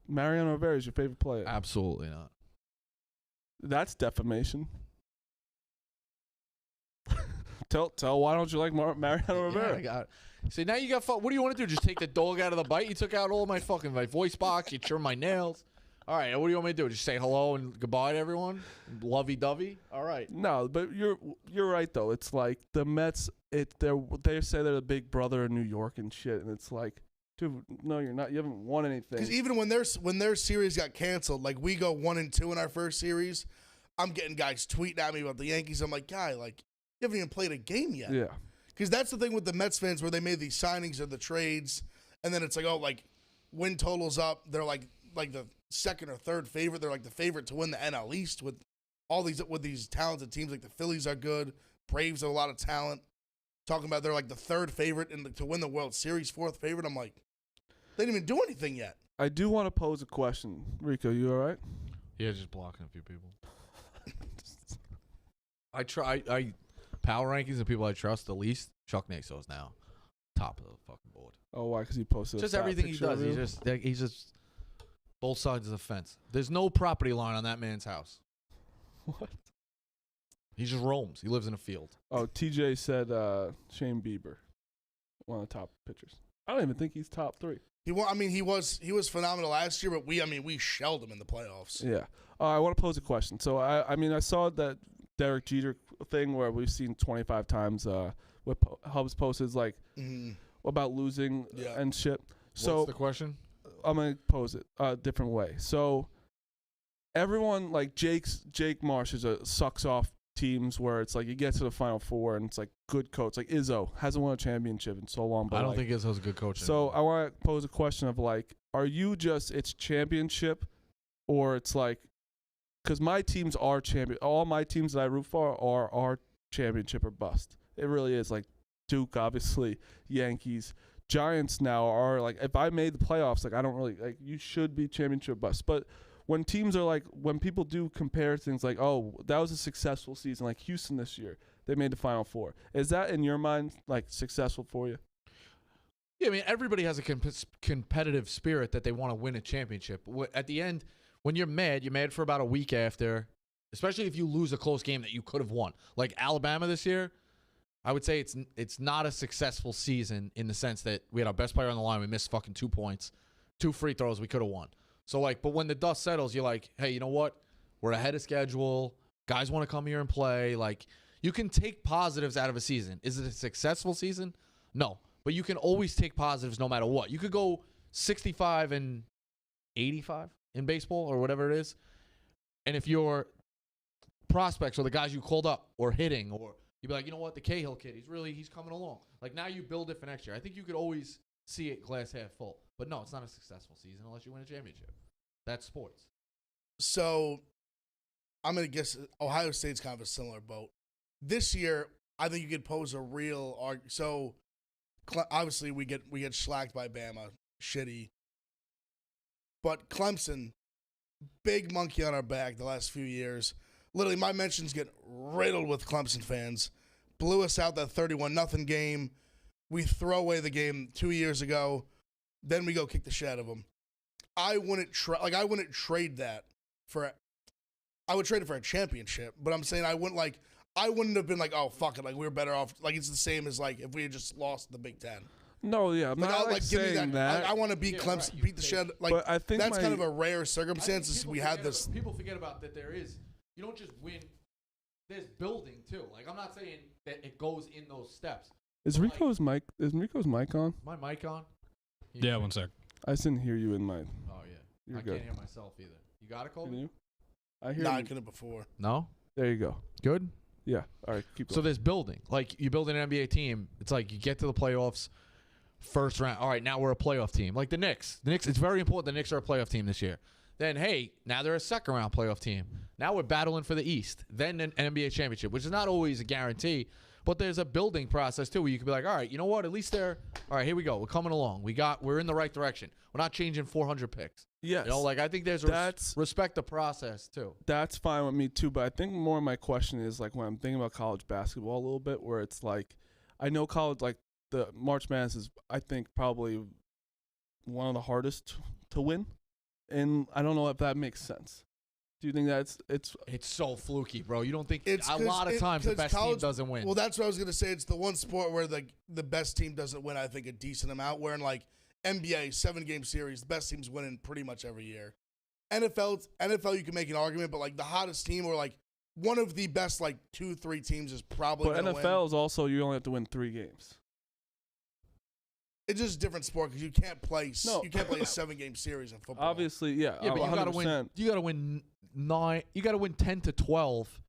S1: Mariano Rivera is your favorite player.
S2: Absolutely not.
S1: That's defamation. Tell why don't you like Mariano Rivera?
S2: Yeah, I got it. See, now you got. What do you want to do? Just take the dog out of the bite? You took out all my voice box. You trimmed my nails. All right. What do you want me to do? Just say hello and goodbye to everyone? Lovey dovey. All right.
S1: No, but you're right though. It's like the Mets. They say they're the big brother in New York and shit, and it's like, dude, no, you're not. You haven't won anything.
S5: Because even when their series got canceled, like we go 1-2 in our first series, I'm getting guys tweeting at me about the Yankees. I'm like, guy, like you haven't even played a game yet.
S1: Yeah.
S5: Because that's the thing with the Mets fans where they made these signings or the trades, and then it's like, oh, like win totals up. They're like the second or third favorite. They're like the favorite to win the NL East with these talented teams. Like the Phillies are good, Braves have a lot of talent. Talking about they're like the third favorite to win the World Series, fourth favorite. I'm like, they didn't even do anything yet.
S1: I do want to pose a question. Rico, you all right?
S2: Yeah, just blocking a few people. I power rankings of people I trust the least. Chuck Naso's now top of the fucking board.
S1: Oh, why? Because he posted
S2: Just
S1: a fat
S2: everything he
S1: picture of
S2: does.
S1: you?
S2: He's just both sides of the fence. There's no property line on that man's house.
S1: What?
S2: He just roams. He lives in a field.
S1: Oh, TJ said Shane Bieber, one of the top pitchers. I don't even think he's top 3.
S5: He was phenomenal last year, but we shelled him in the playoffs.
S1: Yeah. I want to pose a question. So I saw that Derek Jeter thing where we've seen 25 times what Hubs posted like about losing
S5: Yeah.
S1: and shit. So
S2: What's the question?
S1: I'm gonna pose it a different way. So everyone like Jake Marsh sucks off teams where it's like you get to the Final Four and it's like good coach. Like Izzo hasn't won a championship in so long. But
S2: I don't think Izzo's a good coach.
S1: So I want to pose a question of like, are you just it's championship, or it's like, because my teams are champion. All my teams that I root for are championship or bust. It really is. Like Duke, obviously, Yankees, Giants now are like, if I made the playoffs, like I don't really like, you should be championship bust. But when teams are like, when people do compare things like, oh, that was a successful season, like Houston this year, they made the Final Four. Is that in your mind like successful for you?
S2: Yeah, I mean, everybody has a competitive spirit that they want to win a championship. At the end, when you're mad for about a week after, especially if you lose a close game that you could have won. Like Alabama this year, I would say it's not a successful season in the sense that we had our best player on the line, we missed fucking 2 points, 2 free throws, we could have won. So, like, but when the dust settles, you're like, hey, you know what? We're ahead of schedule. Guys want to come here and play. Like, you can take positives out of a season. Is it a successful season? No. But you can always take positives no matter what. You could go 65 and 85 in baseball or whatever it is. And if your prospects or the guys you called up or hitting, or you'd be like, you know what? The Cahill kid, he's coming along. Like, now you build it for next year. I think you could always see it glass half full. But no, it's not a successful season unless you win a championship. That's sports.
S5: So I'm going to guess Ohio State's kind of a similar boat. This year, I think you could pose a real argument. So obviously we get slacked by Bama, shitty. But Clemson, big monkey on our back the last few years. Literally, my mentions get riddled with Clemson fans. Blew us out that 31-0 game. We throw away the game 2 years ago. Then we go kick the shit out of them. I wouldn't trade that for. I would trade it for a championship, but I'm saying I wouldn't have been like, oh fuck it, like we were better off. Like it's the same as like if we had just lost the Big Ten.
S1: No, yeah, I'm not like saying that.
S5: I want to beat Clemson,
S2: right,
S5: beat the shit. Like
S1: but I think
S5: that's kind of a rare circumstance. We had this.
S2: People forget about that. You don't just win. There's building too. Like I'm not saying that it goes in those steps.
S1: Is Rico's mic on?
S2: My mic on?
S3: Yeah, 1 sec.
S1: I just didn't hear you in mine.
S2: Oh yeah.
S1: You're
S2: I
S1: good.
S2: can't hear myself either. You got it, Colby?
S1: Can you? I hear
S5: Nah,
S1: you.
S5: I couldn't before.
S2: No?
S1: There you go.
S2: Good?
S1: Yeah. All right. Keep going.
S2: So there's building. Like you build an NBA team, it's like you get to the playoffs, first round. All right, now we're a playoff team. Like the Knicks. It's very important the Knicks are a playoff team this year. Then, hey, now they're a second round playoff team. Now we're battling for the East. Then an NBA championship, which is not always a guarantee. But there's a building process, too, where you can be like, all right, you know what? At least all right, here we go. We're coming along. We're in the right direction. We're not changing 400 picks.
S1: yes.
S2: You know, like I think there's respect the process, too.
S1: That's fine with me, too. But I think more of my question is, like, when I'm thinking about college basketball a little bit, where it's like, I know college, like, the March Madness is, I think, probably one of the hardest to win. And I don't know if that makes sense. Do you think it's
S2: so fluky, bro? You don't think
S5: It's
S2: a lot of times the best team doesn't win?
S5: Well, that's what I was gonna say. It's the one sport where the best team doesn't win. I think a decent amount. Where in like NBA 7-game series, the best teams winning pretty much every year. NFL you can make an argument, but like the hottest team or like one of the best like 2-3 teams is probably.
S1: But
S5: gonna
S1: NFL
S5: win.
S1: is also you only have to win 3 games.
S5: It's just a different sport because you can't play.
S1: No.
S5: You can't play a 7-game series in football.
S1: Obviously, yeah.
S2: Yeah, but
S1: 100%.
S2: you gotta win. You gotta win 9. You gotta win 10 to 12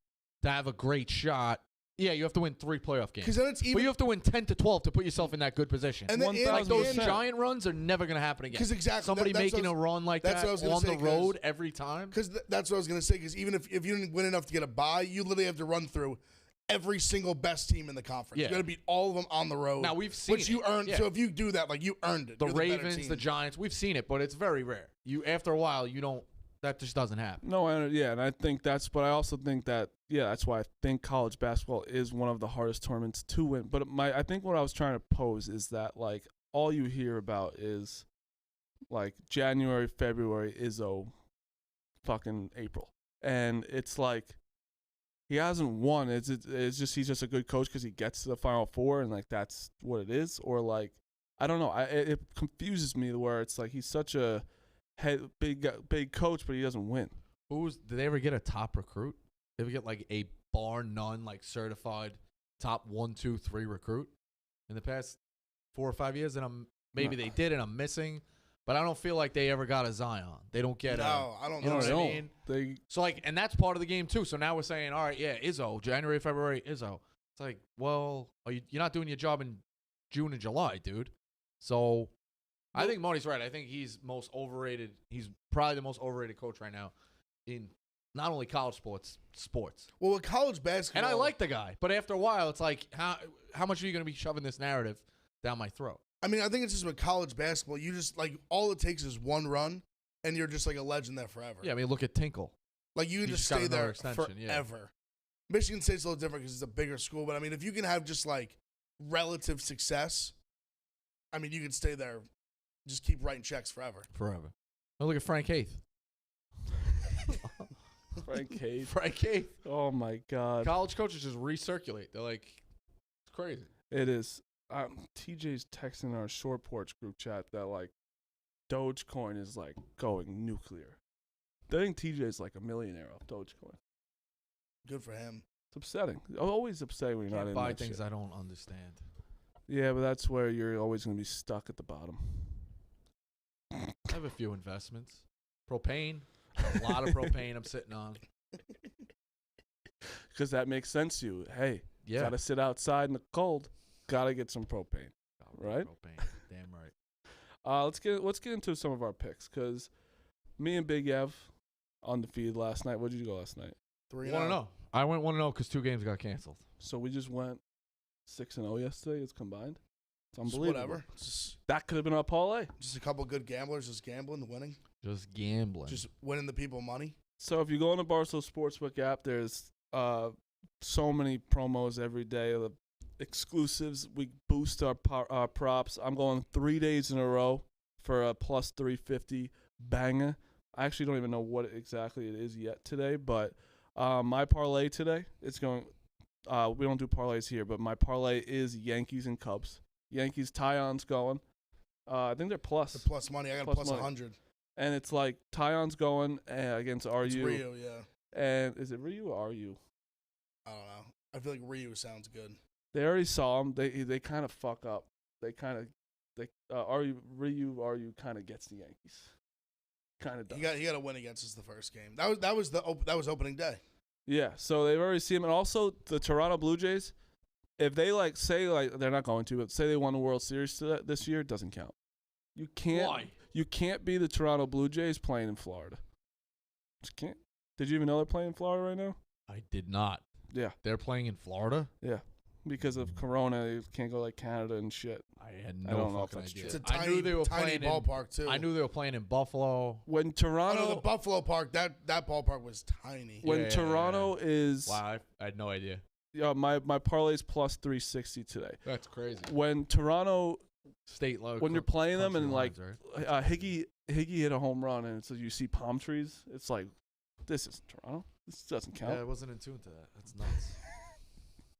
S2: to have a great shot. Yeah, you have to win 3 playoff games.
S5: Because then it's even.
S2: But you have to win 10 to 12 to put yourself in that good position.
S5: And then
S2: Like those
S1: 1000%.
S2: giant runs are never gonna happen again.
S5: Because exactly
S2: Somebody
S5: that's
S2: making
S5: what
S2: a run like
S5: that's
S2: that
S5: what I was gonna
S2: on
S5: say,
S2: the road every time.
S5: Because that's what I was gonna say. Because even if you didn't win enough to get a bye, you literally have to run through every single best team in the conference.
S2: Yeah.
S5: You got to beat all of them on the road.
S2: Now we've seen
S5: which you earned.
S2: Yeah.
S5: So if you do that, like you earned it.
S2: The
S5: You're better
S2: Ravens,
S5: team.
S2: the Giants, we've seen it, but it's very rare. After a while, you don't. That just doesn't happen.
S1: No, and I think but I also think that, that's why I think college basketball is one of the hardest tournaments to win. But I think what I was trying to pose is that, like, all you hear about is, like, January, February, Izzo, fucking April. And it's like, he hasn't won. It's just he's just a good coach because he gets to the Final Four and, like, that's what it is? Or, like, I don't know. It confuses me where it's like he's such a big coach, but he doesn't win.
S2: Did they ever get a top recruit? Did they ever get like a bar none, like certified top 1, 2, 3 recruit in the past 4 or 5 years? And maybe they did, and I'm missing. but I don't feel like they ever got a Zion. They don't get
S5: No, I don't
S2: you
S5: know.
S2: know what I
S1: No.
S2: mean?
S1: They
S2: So, like, and that's part of the game, too. So now we're saying, all right, yeah, Izzo, January, February, Izzo. It's like, well, you're not doing your job in June and July, dude. So I think Marty's right. I think he's most overrated. He's probably the most overrated coach right now in not only college sports.
S5: Well, with college basketball,
S2: And I like the guy, but after a while, it's like, how much are you going to be shoving this narrative down my throat?
S5: I mean, I think it's just with college basketball. You just like all it takes is one run, and you're just like a legend there forever.
S2: Yeah, I mean, look at Tinkle.
S5: Like you can
S2: He
S5: just
S2: just got
S5: stay
S2: another
S5: there
S2: extension, yeah.
S5: forever. Michigan State's a little different because it's a bigger school, but I mean, if you can have just like relative success, I mean, you can stay there, just keep writing checks forever.
S2: Oh, look at Frank Haith.
S1: Frank Cage.
S2: Frank Haith.
S1: Oh my God.
S2: College coaches just recirculate. They're like, it's crazy.
S1: It is. TJ's texting our short porch group chat that like Dogecoin is like going nuclear. I think TJ's like a millionaire off Dogecoin.
S5: Good for him.
S1: It's upsetting. Always upsetting when you're not
S2: Can't
S1: in
S2: buy
S1: that
S2: things
S1: shit.
S2: I don't understand.
S1: Yeah, but that's where you're always going to be stuck at the bottom.
S2: I have a few investments. Propane. A lot of propane I'm sitting on.
S1: Because that makes sense to you. Hey,
S2: Yeah.
S1: gotta sit outside in the cold. Gotta get some propane. Right?
S2: Propane. Damn right.
S1: Let's get into some of our picks. Because me and Big Ev undefeated last night. What did you go last night?
S5: 3-0.
S2: 1-0. I went 1-0 because 2 games got canceled.
S1: So we just went 6-0 yesterday. It's combined. It's
S5: Just
S1: unbelievable.
S5: whatever. Just
S1: That could have been our parlay.
S5: a couple good gamblers just gambling, winning,
S2: Just gambling.
S5: just winning the people money.
S1: So if you go on the Barstool Sportsbook app, there's so many promos every day. The exclusives. We boost our props. I'm going 3 days in a row for a plus 350 banger. I actually don't even know what exactly it is yet today, but my parlay today, it's going. We don't do parlays here, but my parlay is Yankees and Cubs. Yankees, Tyon's going. I think they're plus.
S5: The plus money. I got
S1: Plus
S5: plus
S1: money.
S5: 100.
S1: And it's like Tyon's going against RU.
S5: It's Ryu, yeah.
S1: And is it Ryu or RU?
S5: I don't know. I feel like Ryu sounds good.
S1: They already saw him. They kind of fuck up. RU kind of gets the Yankees. Kind of does.
S5: He got to win against us the first game. That was opening day.
S1: Yeah. So they've already seen him, and also the Toronto Blue Jays. If they say they're not going to, but say they won the World Series this year, it doesn't count. You can't.
S2: Why?
S1: You can't be the Toronto Blue Jays playing in Florida. Just can't. Did you even know they're playing in Florida right now?
S2: I did not.
S1: Yeah.
S2: They're playing in Florida?
S1: Yeah. Because of Corona, you can't go like Canada and shit.
S2: I had
S1: I don't
S2: no
S1: know if
S2: fucking
S1: that's
S2: idea.
S1: true.
S5: It's a
S2: I
S5: tiny,
S2: knew they were
S5: tiny
S2: playing
S5: ballpark too.
S2: I knew they were playing in Buffalo.
S1: When
S5: Oh,
S1: Toronto,
S5: no, the Buffalo Park. That ballpark was tiny.
S1: when
S2: Yeah.
S1: Toronto is,
S2: Wow, I had no idea.
S1: my parlay's plus 360 today.
S2: That's crazy.
S1: When Toronto,
S2: State low.
S1: when you're playing them
S2: country
S1: and like
S2: lines, right?
S1: Higgy hit a home run and so you see palm trees, it's like, this isn't Toronto. This doesn't count.
S2: Yeah, I wasn't in tune to that. That's nuts.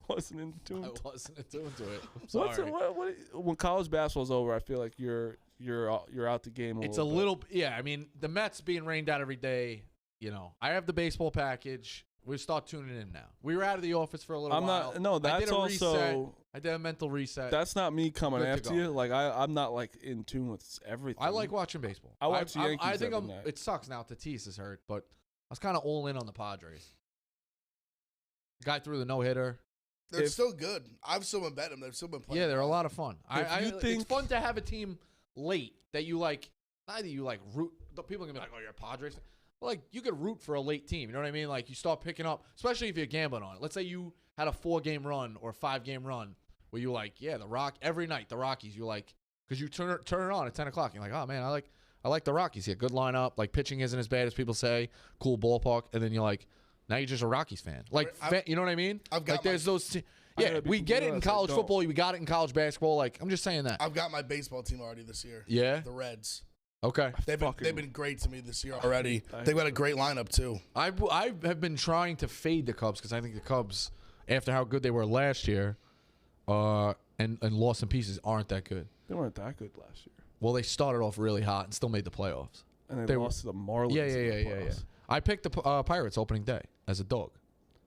S1: Wasn't in tune.
S2: I wasn't in tune to it. I'm
S1: What's
S2: sorry.
S1: when college basketball's over, I feel like you're out the game.
S2: It's a
S1: bit.
S2: little, yeah. I mean, the Mets being rained out every day. You know, I have the baseball package. We start tuning in now. We were out of the office for a little
S1: I'm
S2: while.
S1: not. No,
S2: I
S1: that's
S2: did a reset.
S1: also.
S2: I did a mental reset.
S1: That's not me coming
S2: Good to
S1: after
S2: go.
S1: you. Like I'm not like in tune with everything.
S2: I like watching baseball.
S1: I watch the
S2: I
S1: Yankees
S2: think
S1: every night.
S2: it sucks now Tatis is hurt, but I was kind of all in on the Padres. Guy threw the no hitter.
S5: They're still good. I've still been betting them. They've still been playing.
S2: Yeah, they're a lot of fun.
S1: think-
S2: it's fun to have a team late that you like. Not that you like root. The people are gonna be like, "Oh, you're a Padres." But like you could root for a late team. You know what I mean? Like you start picking up, especially if you're gambling on it. Let's say you had a 4-game run or a 5-game run where you like, yeah, every night the Rockies. You like because you turn it on at 10 o'clock. You're like, oh man, I like the Rockies here. Good lineup. Like pitching isn't as bad as people say. Cool ballpark. And then you're like, now you're just a Rockies fan. Like you know what I mean?
S5: I've got
S2: like there's those.
S1: I
S2: Yeah,
S1: gotta be
S2: we get it in
S1: honest, I
S2: college
S1: don't.
S2: football. We got it in college basketball. Like I'm just saying that.
S5: I've got my baseball team already this year.
S2: Yeah.
S5: The Reds.
S2: Okay.
S5: They've
S1: Fucking-
S5: been great to me this year already. They've got a great lineup too.
S2: I have been trying to fade the Cubs because I think the Cubs, after how good they were last year, and lost in pieces, aren't that good.
S1: They weren't that good last year,
S2: Well, they started off really hot and still made the playoffs.
S1: and
S2: They
S1: they
S2: were-
S1: lost to the Marlins.
S2: Yeah.
S1: in the playoffs.
S2: I picked the Pirates opening day as a dog.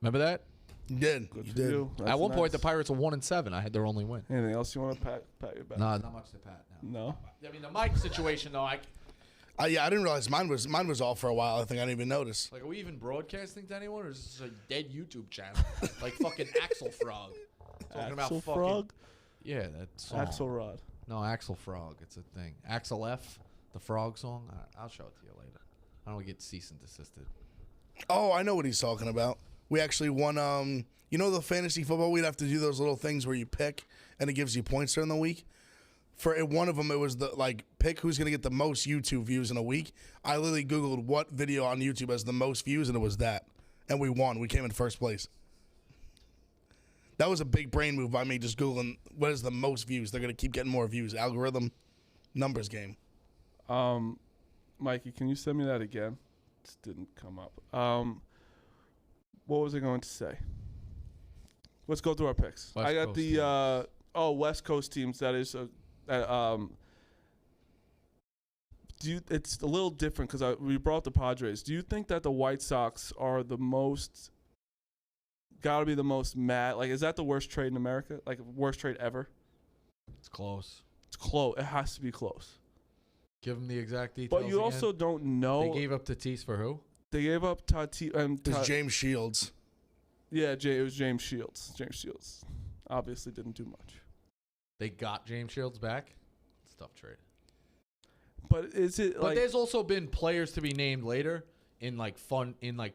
S2: Remember that?
S5: You did.
S1: Good
S5: You
S1: for
S5: did.
S1: you.
S2: At
S1: That's
S2: one point, the
S1: nice.
S2: Pirates were 1-7. I had their only win.
S1: Anything else you want to pat your back?
S2: No, not much to pat. No.
S1: No.
S2: I mean, the Mike situation though,
S5: Yeah, I didn't realize mine was off for a while. I think I didn't even notice.
S2: like, are we even broadcasting to anyone, or is this a dead YouTube channel? Like fucking Axel Frog. Talking about
S1: Axel
S2: fucking
S1: Frog?
S2: Yeah, that song.
S1: Axelrod.
S2: No, Axel Frog. It's a thing. Axel F, the Frog song. I'll show it to you later. I don't get cease and desisted.
S5: Oh, I know what he's talking about. We actually won. You know the fantasy football? We'd have to do those little things where you pick and it gives you points during the week. For one of them, it was the pick who's gonna get the most YouTube views in a week. I literally Googled what video on YouTube has the most views, and it was that, and we won. We came in first place. That was a big brain move by me, just Googling what is the most views. They're gonna keep getting more views. Algorithm, numbers game.
S1: Mikey, can you send me that again? Just didn't come up. What was I going to say? Let's go through our picks.
S2: West
S1: I got
S2: Coast
S1: the West Coast teams. That is it's a little different because we brought the Padres. Do you think that the White Sox are the most? Got to be the most mad. Like, is that the worst trade in America? Like, worst trade ever?
S2: It's close.
S1: It's close. It has to be close.
S2: Give them the exact details.
S1: But you
S2: again.
S1: also don't know.
S2: They gave up Tatis for who?
S1: They gave up Tatis.
S5: It's James Shields.
S1: Yeah, it was James Shields. James Shields obviously didn't do much.
S2: They got James Shields back. It's a tough trade.
S1: But is it
S2: But
S1: like
S2: there's also been players to be named later in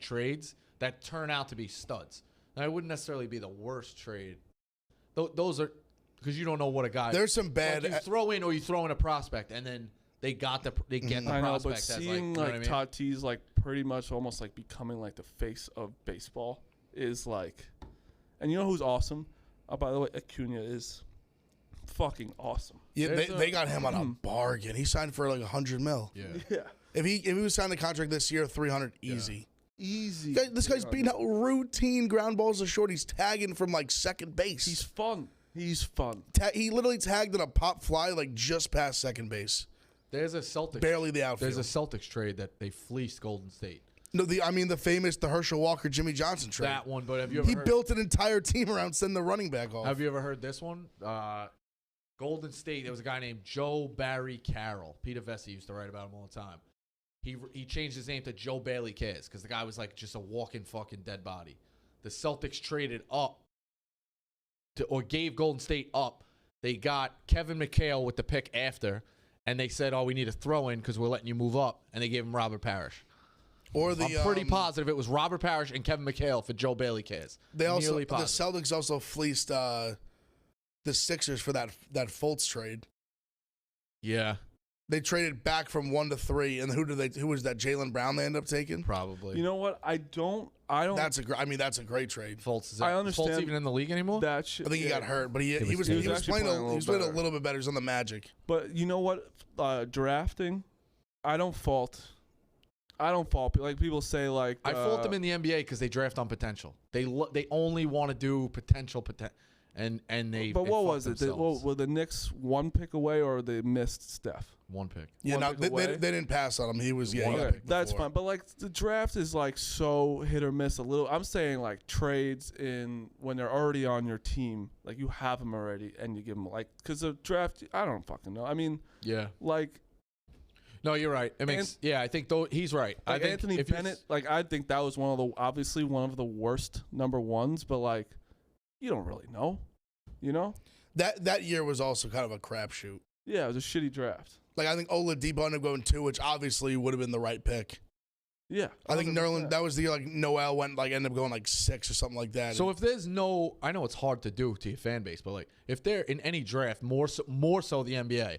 S2: trades that turn out to be studs. Now, it wouldn't necessarily be the worst trade. Those are because you don't know what a guy.
S5: There's some bad.
S2: Like you throw in a prospect, and then they get the
S1: I know,
S2: prospect.
S1: but
S2: as
S1: seeing
S2: you know what I mean?
S1: Tatis like pretty much almost like becoming like the face of baseball is like, and you know who's awesome? By the way, Acuna is fucking awesome.
S5: Yeah, they got him on a bargain. He signed for like $100 million.
S2: Yeah.
S1: Yeah,
S5: If he was signed a contract this year, 300 easy.
S1: easy.
S5: This guy's beating out routine ground balls to short. He's tagging from like second base.
S1: He's fun. He's fun.
S5: He literally tagged in a pop fly like just past second base.
S2: There's a Celtics.
S5: Barely the outfield.
S2: There's a Celtics trade that they fleeced Golden State.
S5: No, the Herschel Walker Jimmy Johnson trade.
S2: That one, but have you ever
S5: He
S2: heard,
S5: built an entire team around sending the running back off.
S2: Have you ever heard this one? Golden State. There was a guy named Joe Barry Carroll. Peter Vesey used to write about him all the time. He changed his name to Joe Bailey Cares because the guy was like just a walking fucking dead body. The Celtics traded up or gave Golden State up. They got Kevin McHale with the pick after, and they said, "Oh, we need a throw-in because we're letting you move up," and they gave him Robert Parrish.
S5: Or the
S2: I'm pretty positive it was Robert Parrish and Kevin McHale for Joe Bailey Cares.
S5: the
S2: Nearly positive.
S5: Celtics also fleeced the Sixers for that Fultz trade.
S2: Yeah,
S5: They traded back from 1 to 3, and who was that? Jaylen Brown they ended up taking.
S2: probably.
S1: You know what? I don't.
S5: That's a great trade.
S2: Fultz is
S1: I
S2: Fultz
S1: understand
S2: even in the league anymore?
S1: that shit.
S5: I think he got hurt, but he was
S1: actually
S5: playing
S1: playing
S5: a little bit better. He was on the Magic.
S1: But you know what? Drafting, I don't fault. Like people say, like
S2: I fault them in the NBA because they draft on potential. They only want to do potential, and they.
S1: But
S2: they
S1: what
S2: fuck
S1: was it?
S2: themselves.
S1: Were the Knicks one pick away, or they missed Steph?
S2: One pick.
S5: Yeah,
S1: One
S5: no,
S1: pick
S5: they
S1: away?
S5: didn't pass on him. He was he got
S1: Okay,
S5: picked
S1: that's
S5: before.
S1: fine. But like the draft is like so hit or miss a little. I'm saying like trades in when they're already on your team, like you have them already, and you give them like because the draft. I don't fucking know. I mean,
S2: Yeah.
S1: like.
S2: No, you're right. It makes. I think he's right. I
S1: Like
S2: think
S1: Anthony
S2: if you
S1: Bennett, like I think that was one of the worst number ones, but like you don't really know, you know?
S5: That year was also kind of a crapshoot.
S1: Yeah, it was a shitty draft.
S5: Like I think Oladipo ended up going 2, which obviously would have been the right pick.
S1: Yeah,
S5: I think
S1: 100%.
S5: Nerlens. That was the year like Noel ended up going like 6 or something like that.
S2: So if there's no, I know it's hard to do to your fan base, but like if they're in any draft, more so the NBA,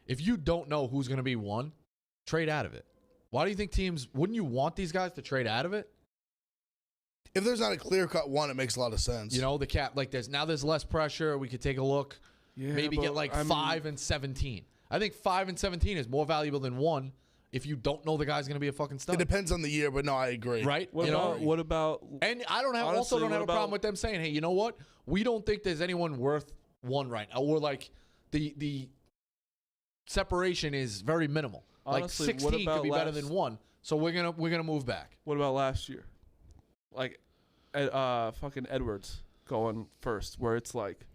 S2: if you don't know who's going to be one, trade out of it. Why do you think teams wouldn't you want these guys to trade out of it?
S5: if there's not a clear cut one, it makes a lot of sense.
S2: You know, the cap like there's less pressure. We could take a look.
S1: Yeah,
S2: Maybe
S1: but,
S2: get like
S1: I mean,
S2: 5 and 17. I think 5 and 17 is more valuable than 1 if you don't know the guy's going to be a fucking stud.
S5: It depends on the year, but no, I agree.
S2: Right?
S1: What
S2: You know?
S1: about what about?
S2: And I don't have
S1: Honestly,
S2: also don't
S1: what
S2: have a problem
S1: about-
S2: with them saying, "Hey, you know what? We don't think there's anyone worth 1 right now." Or like the separation is very minimal.
S1: Honestly,
S2: like
S1: what
S2: 16 could
S1: about
S2: be better
S1: last-
S2: than 1. So we're gonna move back.
S1: What about last year? Like, fucking Edwards going first, where it's like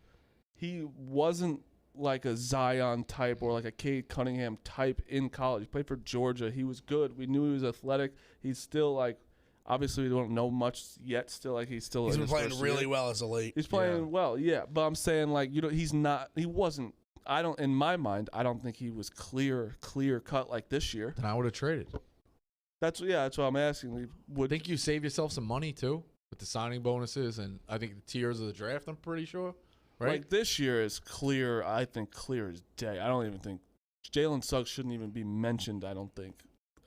S1: he wasn't like a Zion type or like a Cade Cunningham type in college. He played for Georgia. He was good. We knew he was athletic. He's still like, obviously we don't know much yet. Still like he's
S5: been playing really well as a late.
S1: He's playing well, yeah. But I'm saying like he wasn't. I don't, in my mind, I don't think he was clear cut like this year.
S2: Then I would have traded.
S1: That's what I'm asking.
S2: I think you save yourself some money too with the signing bonuses and I think the tiers of the draft. I'm pretty sure, right?
S1: Like this year is clear. I think clear as day. I don't even think Jalen Suggs shouldn't even be mentioned. I don't think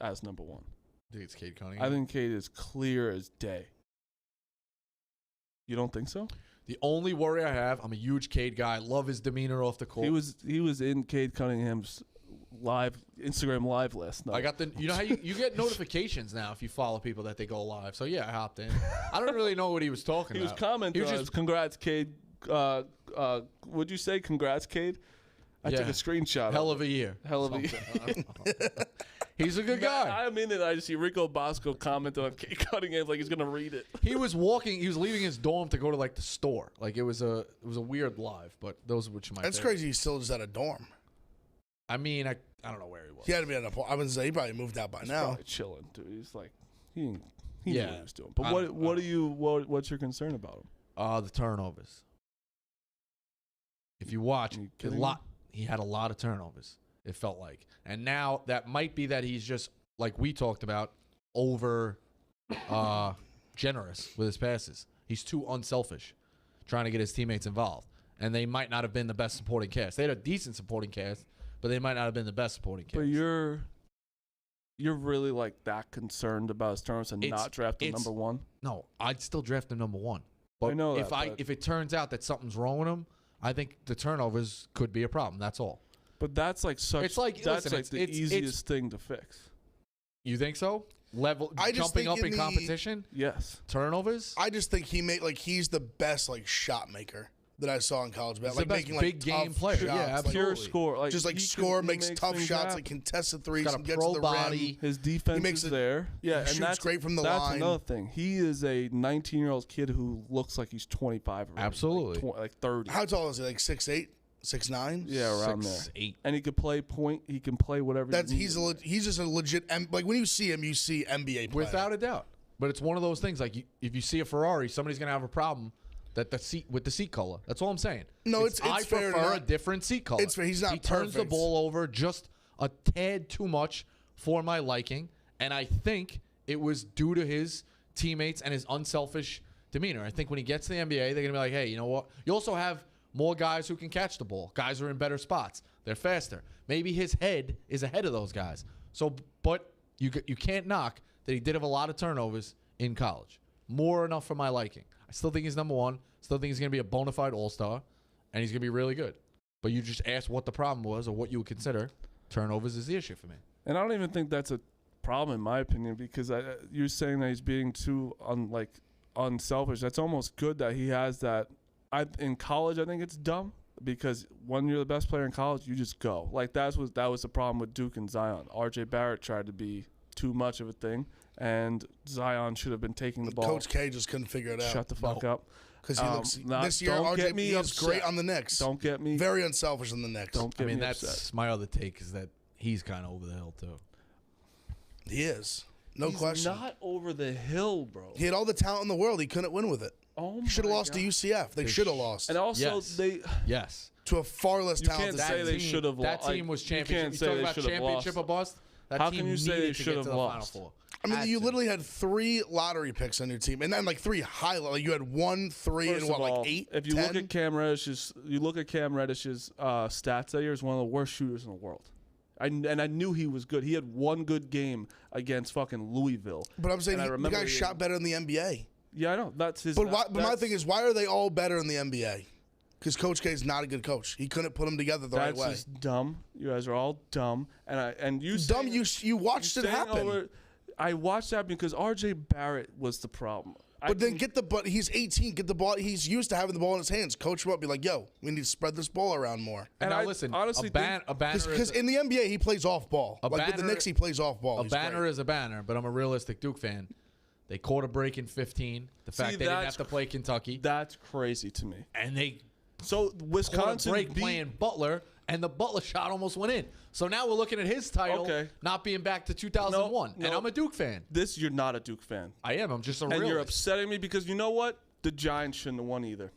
S1: as number one.
S2: I think it's Cade Cunningham.
S1: I think Cade is clear as day. You don't think so?
S2: The only worry I have, I'm a huge Cade guy. Love his demeanor off the court.
S1: He was in Cade Cunningham's Instagram live last night.
S2: I got you know how you get notifications now if you follow people that they go live. So yeah, I hopped in. I don't really know what he was talking
S1: He
S2: about.
S1: was commenting on his congrats, Cade. Would you say congrats, Cade? I took a screenshot.
S2: Hell of a year.
S1: Hell of a year.
S2: He's a good guy.
S1: I mean, I just see Rico Bosco comment on Cade Cunningham like he's gonna read it.
S2: He was leaving his dorm to go to like the store. Like it was a weird live, but those are which my
S5: That's
S2: favorite.
S5: crazy. He's still just at a dorm.
S2: I mean, I don't know where he was.
S5: He had to be on a. I would say he probably moved out by now.
S1: Probably chilling, dude. He's like he knew what he was doing. But what's your concern about him?
S2: The turnovers. If you watch, he had a lot of turnovers. It felt like, and now that might be that he's just like we talked about, over generous with his passes. He's too unselfish, trying to get his teammates involved, and they might not have been the best supporting cast. They had a decent supporting cast, but they might not have been the best supporting cast.
S1: But you're really like that concerned about his turnovers and not draft him number one?
S2: No, I'd still draft him number one. But
S1: I know
S2: if it turns out that something's wrong with him, I think the turnovers could be a problem. That's all.
S1: But that's like such.
S2: It's like
S1: the easiest thing to fix.
S2: You think so? Jumping up in competition.
S1: Yes.
S2: Turnovers.
S5: I just think he's the best shot maker that I saw in college.
S2: He's the best big game player.
S5: Shots,
S2: Yeah, absolutely.
S1: Pure score.
S5: Score, makes tough shots, contested threes,
S2: got a
S5: gets
S2: pro
S5: to the
S2: body.
S5: rim.
S1: His defense is there. Yeah,
S5: he shoots great from the
S1: that's
S5: line.
S1: another thing. He is a 19-year-old kid who looks like he's 25. Already,
S2: Absolutely.
S1: like 30.
S5: How tall is he? Like 6'8", 6'9"?
S1: Yeah, around
S2: 6'8".
S1: And he can play point. He can play whatever.
S5: He's just a legit. Like when you see him, you see NBA player.
S2: Without a doubt. But it's one of those things. Like if you see a Ferrari, somebody's gonna have a problem. With the seat color. That's all I'm saying.
S5: No, it's
S2: I
S5: fair
S2: prefer
S5: to
S2: a different seat color.
S5: It's fair. He's not
S2: He turns the
S5: perfect.
S2: ball over just a tad too much for my liking, and I think it was due to his teammates and his unselfish demeanor. I think when he gets to the NBA, they're gonna be like, hey, you know what? You also have more guys who can catch the ball. Guys are in better spots. They're faster. Maybe his head is ahead of those guys. So, but you can't knock that he did have a lot of turnovers in college. More enough for my liking. I still think he's number one. Still think he's going to be a bona fide all-star, and he's going to be really good. But you just asked what the problem was or what you would consider. Turnovers is the issue for me.
S1: And I don't even think that's a problem in my opinion because you're saying that he's being too unselfish. That's almost good that he has that. In college, I think it's dumb because when you're the best player in college, you just go. Like that was the problem with Duke and Zion. R.J. Barrett tried to be too much of a thing, and Zion should have been taking the ball.
S5: Coach K just couldn't figure it out.
S1: Shut the fuck up.
S5: Because he looks this year. RJ is great on the Knicks.
S1: Don't get me
S5: very unselfish on the Knicks.
S1: Don't get me
S2: that's
S1: upset.
S2: my other take is that he's kind of over the hill too.
S5: He is, no
S1: He's
S5: question.
S1: Not over the hill, bro.
S5: He had all the talent in the world. He couldn't win with it.
S1: Oh,
S5: he should have lost
S1: God.
S5: to UCF. They should have lost.
S1: And also,
S2: yes,
S5: to a far less
S1: you
S5: talented
S1: can't say
S5: team.
S1: they should have lost.
S2: That team was championship.
S1: You can't
S2: You
S1: say
S2: talk
S1: they
S2: about
S1: should have
S2: championship
S1: lost.
S2: or bust. That
S1: How
S2: team
S1: can you say they
S2: needed to
S1: should
S2: get
S1: have
S2: to the Final
S1: lost?
S2: Four.
S5: I mean, you literally had 3 lottery picks on your team, and then like 3 highlight. Like you had 1, 3,
S1: First
S5: and
S1: of all,
S5: like 8.
S1: If you
S5: 10?
S1: look at Cam Reddish's, stats that year, is one of the worst shooters in the world. I knew he was good. He had one good game against fucking Louisville.
S5: But I'm saying
S1: And
S5: the guy shot better in the NBA.
S1: Yeah, I know. That's his.
S5: But my thing is, why are they all better in the NBA? Because Coach K is not a good coach. He couldn't put them together the right way.
S1: That's just dumb. You guys are all dumb. And you
S5: dumb. You watched it happen.
S1: I watched that because R.J. Barrett was the problem.
S5: But he's 18. Get the ball. He's used to having the ball in his hands. Coach him up. Be like, yo, we need to spread this ball around more.
S2: And now listen,
S1: honestly,
S2: a banner
S5: because in the NBA he plays off ball. Like with the Knicks, he plays off ball.
S2: A banner is a banner. But I'm a realistic Duke fan. They caught a break in 15. The fact they didn't have to play Kentucky.
S1: That's crazy to me.
S2: And they
S1: So Wisconsin
S2: caught a break playing Butler, and the Butler shot almost went in. So now we're looking at his title not being back to 2001.
S1: No,
S2: and I'm a Duke fan.
S1: You're not a Duke fan.
S2: I am. I'm just a
S1: And
S2: realist.
S1: you're upsetting me because you know what? The Giants shouldn't have won either.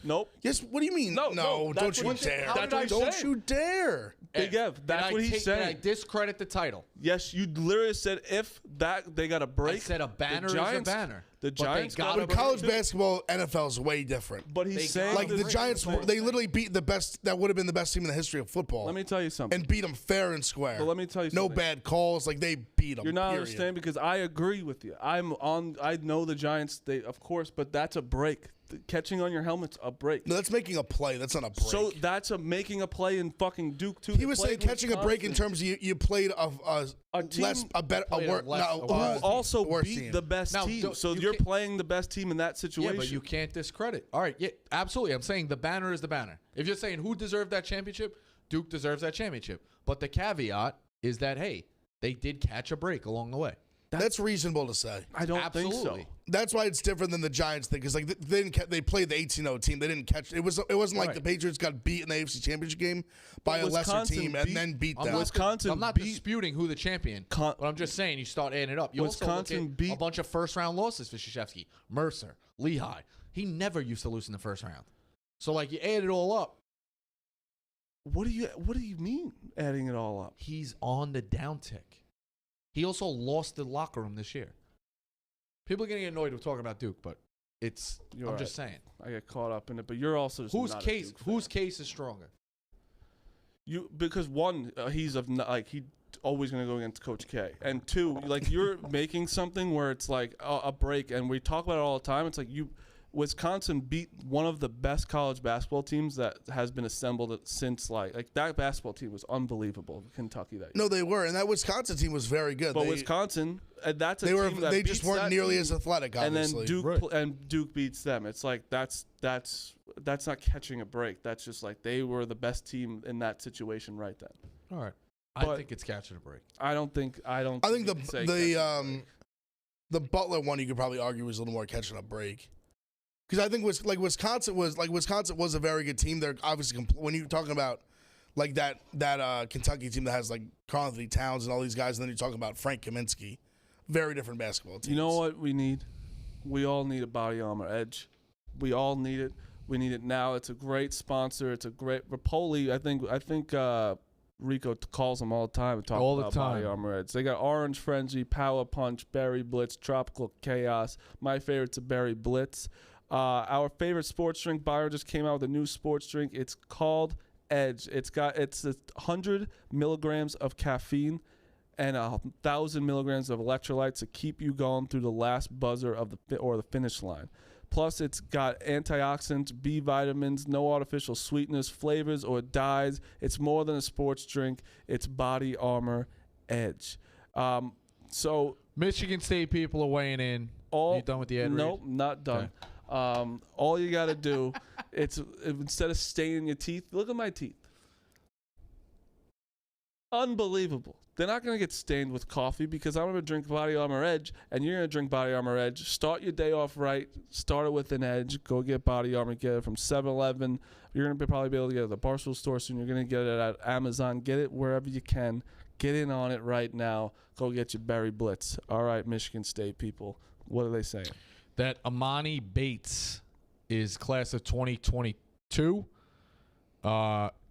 S1: Nope.
S5: Yes. What do you mean?
S1: No,
S5: don't you dare.
S2: How did I
S5: Don't
S2: say?
S5: you dare.
S1: Big Ev, that's what he's saying.
S2: I discredit the title.
S1: Yes, you literally said if that they got a break.
S2: I said a banner
S1: the Giants,
S2: is a banner.
S1: The Giants
S2: got
S1: got
S2: a
S1: a
S5: But college
S1: break.
S5: basketball, NFL is way different.
S1: But he's saying
S5: Like the Giants, they literally beat the best. That would have been the best team in the history of football.
S1: Let me tell you something.
S5: And beat them fair and square.
S1: But let me tell you
S5: no
S1: something.
S5: bad calls. Like they beat them.
S1: You're not
S5: period.
S1: understanding because I agree with you. I know the Giants. They of course, but that's a break. Catching on your helmet's a break.
S5: No, that's making a play. That's not a break.
S1: So that's making a play in fucking Duke too.
S5: he was saying catching a break in terms of you played
S1: A team who also
S5: worse
S1: beat
S5: team.
S1: the best
S2: Now,
S1: team. So
S2: you
S1: you're
S2: can't-
S1: playing the best team in that situation.
S2: Yeah, but you can't discredit. All right, yeah, absolutely. I'm saying the banner is the banner. If you're saying who deserved that championship, Duke deserves that championship. But the caveat is that, hey, they did catch a break along the way.
S5: That's reasonable to say.
S1: I don't think so.
S2: Absolutely.
S5: That's why it's different than the Giants thing because like they played the 18-0 team. They didn't catch it. Wasn't like
S2: Right.
S5: the Patriots got beat in the AFC Championship game by a lesser
S1: Wisconsin
S5: team and then beat them.
S1: Wisconsin
S2: I'm not
S1: beat-
S2: disputing who the champion. But I'm just saying you start adding it up. You also
S1: Wisconsin
S2: look at
S1: beat-
S2: a bunch of first-round losses for Krzyzewski. Mercer, Lehigh. He never used to lose in the first round. So like you add it all up,
S1: What do you mean adding it all up?
S2: he's on the downtick. He also lost the locker room this year. People are getting annoyed with talking about Duke, but I'm just saying.
S1: I get caught up in it, but you're also just
S2: Whose
S1: not a
S2: case?
S1: Duke fan.
S2: Whose case is stronger?
S1: Because one, he's he always going to go against Coach K, and two, like you're making something where it's like a break, and we talk about it all the time. It's like Wisconsin beat one of the best college basketball teams that has been assembled since like that basketball team was unbelievable. Kentucky that year.
S5: No, they were, and that Wisconsin team was very good.
S1: But Wisconsin, that's a
S5: they were
S1: team that
S5: they just
S1: beats
S5: weren't
S1: that
S5: nearly
S1: team,
S5: as athletic.
S1: and
S5: Obviously,
S1: then Duke beats them. It's like that's not catching a break. That's just like they were the best team in that situation right then.
S2: All right.
S1: But
S2: I think it's catching a break.
S1: I think
S5: I think the Butler one you could probably argue was a little more catching a break. Because I think Wisconsin was a very good team. They're obviously when you're talking about like that Kentucky team that has like Karl Anthony Towns and all these guys, and then you're talking about Frank Kaminsky, very different basketball teams.
S1: You know what we need? We all need a body armor edge. We all need it. We need it now. It's a great sponsor. It's a great Rapoli. I think Rico calls them all the time and talk about body armor edge. They got Orange Frenzy, Power Punch, Berry Blitz, Tropical Chaos. My favorite's a Berry Blitz. Our favorite sports drink, Byron just came out with a new sports drink. It's called Edge. It's 100 milligrams of caffeine and 1,000 milligrams of electrolytes to keep you going through the last buzzer of the finish line. Plus, it's got antioxidants, B vitamins, no artificial sweetness, flavors, or dyes. It's more than a sports drink. It's Body Armor Edge. So
S2: Michigan State people are weighing in. You done with the ad read?
S1: Nope, not done. Okay. All you got to do, instead of staining your teeth, look at my teeth. Unbelievable. They're not going to get stained with coffee because I'm going to drink Body Armor Edge, and you're going to drink Body Armor Edge. Start your day off right. Start it with an Edge. Go get Body Armor. Get it from 7-Eleven. You're going to probably be able to get it at the Barstool Store soon. You're going to get it at Amazon. Get it wherever you can. Get in on it right now. Go get your Berry Blitz. All right, Michigan State people. What are they saying?
S2: That Amani Bates is class of 2022.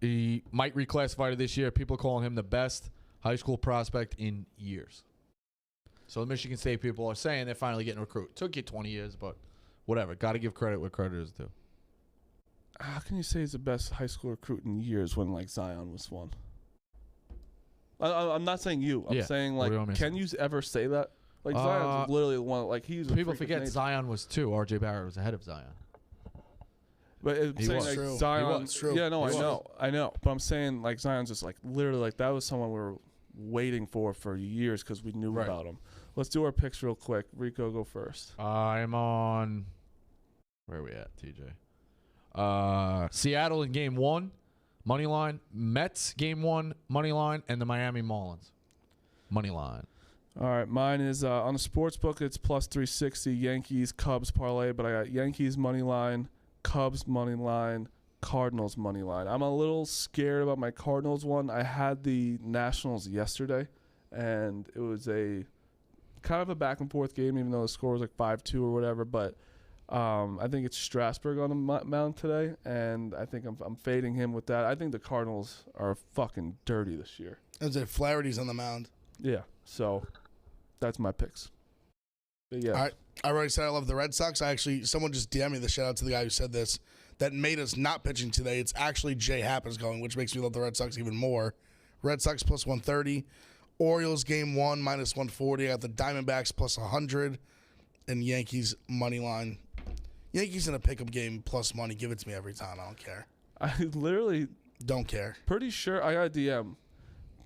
S2: He might reclassify to this year. People are calling him the best high school prospect in years. So the Michigan State people are saying they're finally getting a recruit. Took you 20 years, but whatever. Got to give credit where credit is due.
S1: How can you say he's the best high school recruit in years when like Zion was one? I'm not saying you. I'm saying like, can you ever say that? Like Zion's literally one. Like he's.
S2: People forget Zion was 2. R.J. Barrett was ahead of Zion.
S1: But it's saying like
S5: true.
S1: Zion.
S5: True.
S1: Yeah, no, I know. But I'm saying like Zion's just like literally like that was someone we were waiting for years because we knew about him. Let's do our picks real quick. Rico, go first.
S2: I'm on. Where are we at, TJ? Seattle in game 1, money line. Mets game 1, money line, and the Miami Marlins, money line.
S1: All right, mine is on the sports book. It's plus 360 Yankees Cubs parlay, but I got Yankees money line, Cubs money line, Cardinals money line. I'm a little scared about my Cardinals one. I had the Nationals yesterday, and it was a kind of a back and forth game, even though the score was like 5-2 or whatever. But I think it's Strasburg on the mound today, and I think I'm fading him with that. I think the Cardinals are fucking dirty this year.
S5: As if Flaherty's on the mound.
S1: Yeah, so that's my picks. But yeah.
S5: All right. I already said I love the Red Sox. Someone just DM'd me the shout out to the guy who said this. That made us not pitching today. It's actually Jay Happens going, which makes me love the Red Sox even more. Red Sox plus 130. Orioles game 1 minus 140. I got the Diamondbacks plus 100. And Yankees money line. Yankees in a pickup game plus money. Give it to me every time. I don't care.
S1: I literally
S5: Don't care.
S1: pretty sure I got a DM.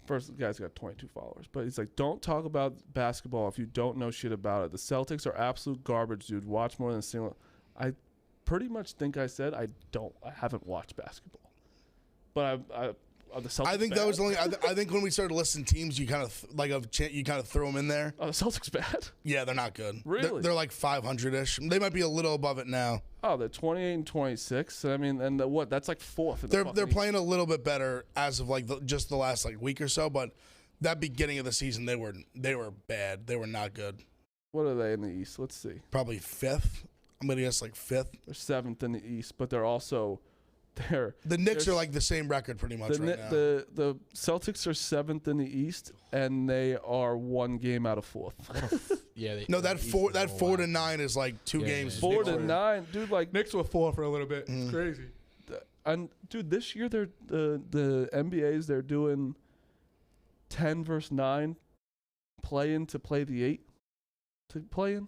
S1: First, the guy's got 22 followers, but he's like, don't talk about basketball if you don't know shit about it. The Celtics are absolute garbage, dude. Watch more than a single. I pretty much think I said I haven't watched basketball, but are the Celtics
S5: I think
S1: bad?
S5: that was only. I think when we started listing teams, you kind of throw them in there.
S1: Are the Celtics bad?
S5: Yeah, they're not good.
S1: Really?
S5: They're like 500-ish. They might be a little above it now.
S1: Oh, they're 28 and 26. I mean, and what? That's like fourth. In
S5: They're
S1: the
S5: playing a little bit better as of like just the last like week or so, but that beginning of the season they were bad. They were not good.
S1: What are they in the East? Let's see.
S5: Probably 5th. I'm gonna guess like 5th.
S1: They're 7th in the East, but they're also
S5: The Knicks are like the same record pretty much right now.
S1: The Celtics are 7th in the East, and they are 1 game out of 4th.
S2: Yeah.
S5: No, that 4 to 9 is like 2 games.
S1: 4 to 9, dude. Like
S2: Knicks were 4 for a little bit. It's crazy.
S1: And dude, this year the NBA's they're doing 10 versus 9 play-in to play the 8 to play in.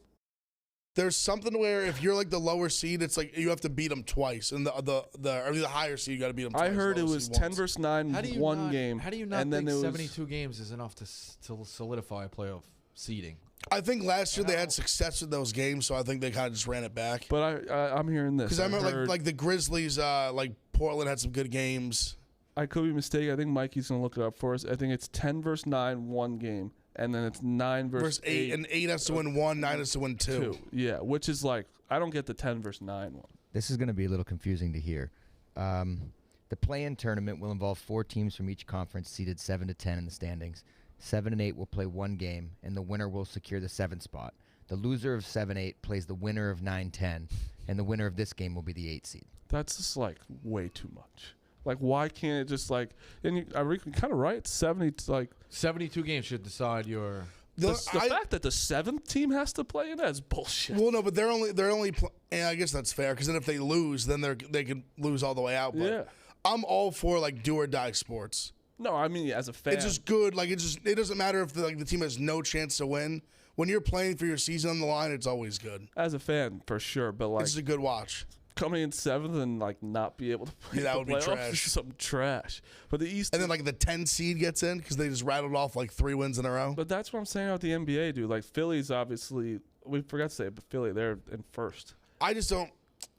S5: There's something where if you're like the lower seed, it's like you have to beat them twice, and the higher seed you got to beat them twice.
S1: I heard it
S5: lower
S1: was
S5: seed
S1: 10
S5: once.
S1: versus 9 one game.
S2: How do you not
S1: and then
S2: think
S1: it was,
S2: 72 games is enough to solidify playoff seeding?
S5: I think last year they had success with those games, so I think they kind of just ran it back.
S1: But I'm hearing this
S5: Because I remember like the Grizzlies, like Portland had some good games.
S1: I could be mistaken. I think Mikey's gonna look it up for us. I think it's 10 versus 9 one game, and then it's 9 versus 8.
S5: And 8 has to win 1, 9 has to win 2.
S1: Yeah, which is like I don't get the 10 versus 9 one.
S4: This is going to be a little confusing to hear. The play-in tournament will involve 4 teams from each conference seeded 7 to 10 in the standings. 7 and 8 will play 1 game, and the winner will secure the 7th spot. The loser of 7-8 plays the winner of 9-10, and the winner of this game will be the 8th seed.
S1: That's just like way too much. Like, why can't it just like? And you're kind of right. 70, like
S2: 72 games should decide your.
S1: the fact that the 7th team has to play in that's bullshit.
S5: Well, no, but they're only. And I guess that's fair because then if they lose, then they could lose all the way out. But
S1: Yeah.
S5: I'm all for like do or die sports.
S1: No, I mean as a fan,
S5: It's just good. Like it doesn't matter if the team has no chance to win. When you're playing for your season on the line, it's always good.
S1: as a fan for sure. But like
S5: It's a good watch.
S1: coming in 7th and like not be able to play
S5: Yeah, that
S1: the
S5: would be
S1: playoffs
S5: trash.
S1: is some trash. But the East,
S5: And then like the 10 seed gets in because they just rattled off like 3 wins in a row.
S1: but that's what I'm saying about the NBA, dude. Like Philly's obviously we forgot to say it, but Philly they're in first.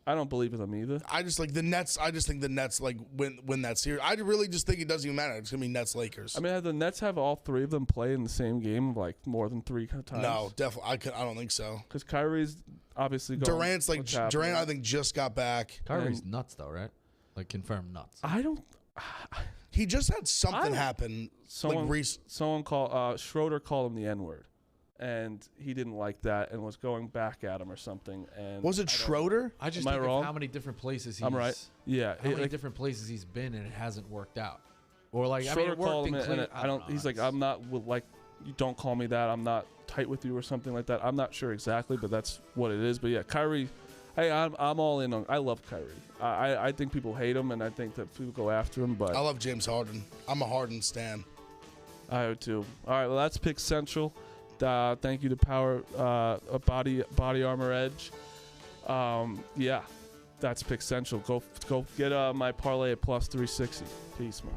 S5: I don't
S1: believe in them either.
S5: I just like the Nets. I just think the Nets like win that series. I really just think it doesn't even matter. It's gonna be Nets Lakers.
S1: I mean, the Nets have all 3 of them play in the same game like more than 3 times.
S5: No, definitely. I don't think so.
S1: Because Kyrie's obviously going.
S5: Durant's like
S1: what's happening.
S5: Durant. I think just got back.
S2: Kyrie's nuts though, right? Like confirmed nuts.
S1: I don't.
S5: He just had something happen.
S1: Someone called Schroeder called him the N-word, and he didn't like that and was going back at him or something. And
S5: Was it Schroeder?
S2: I just
S1: Am I
S2: think of
S1: wrong?
S2: how many different places he's.
S1: I'm right. Yeah,
S2: How many different places he's been and it hasn't worked out, or like
S1: Schroeder
S2: I mean, it worked
S1: called
S2: in
S1: him, and
S2: Cleveland.
S1: I don't. He's like, I'm not like, you don't call me that. I'm not tight with you or something like that. I'm not sure exactly, but that's what it is. But yeah, Kyrie. Hey, I'm all in on. I love Kyrie. I think people hate him, and I think that people go after him. But
S5: I love James Harden. I'm a Harden stan.
S1: I do too. All right, well that's Pick Central. Thank you to Power Body Armor Edge. Yeah, that's Pick Central. Go get my parlay at plus 360. Peace, man.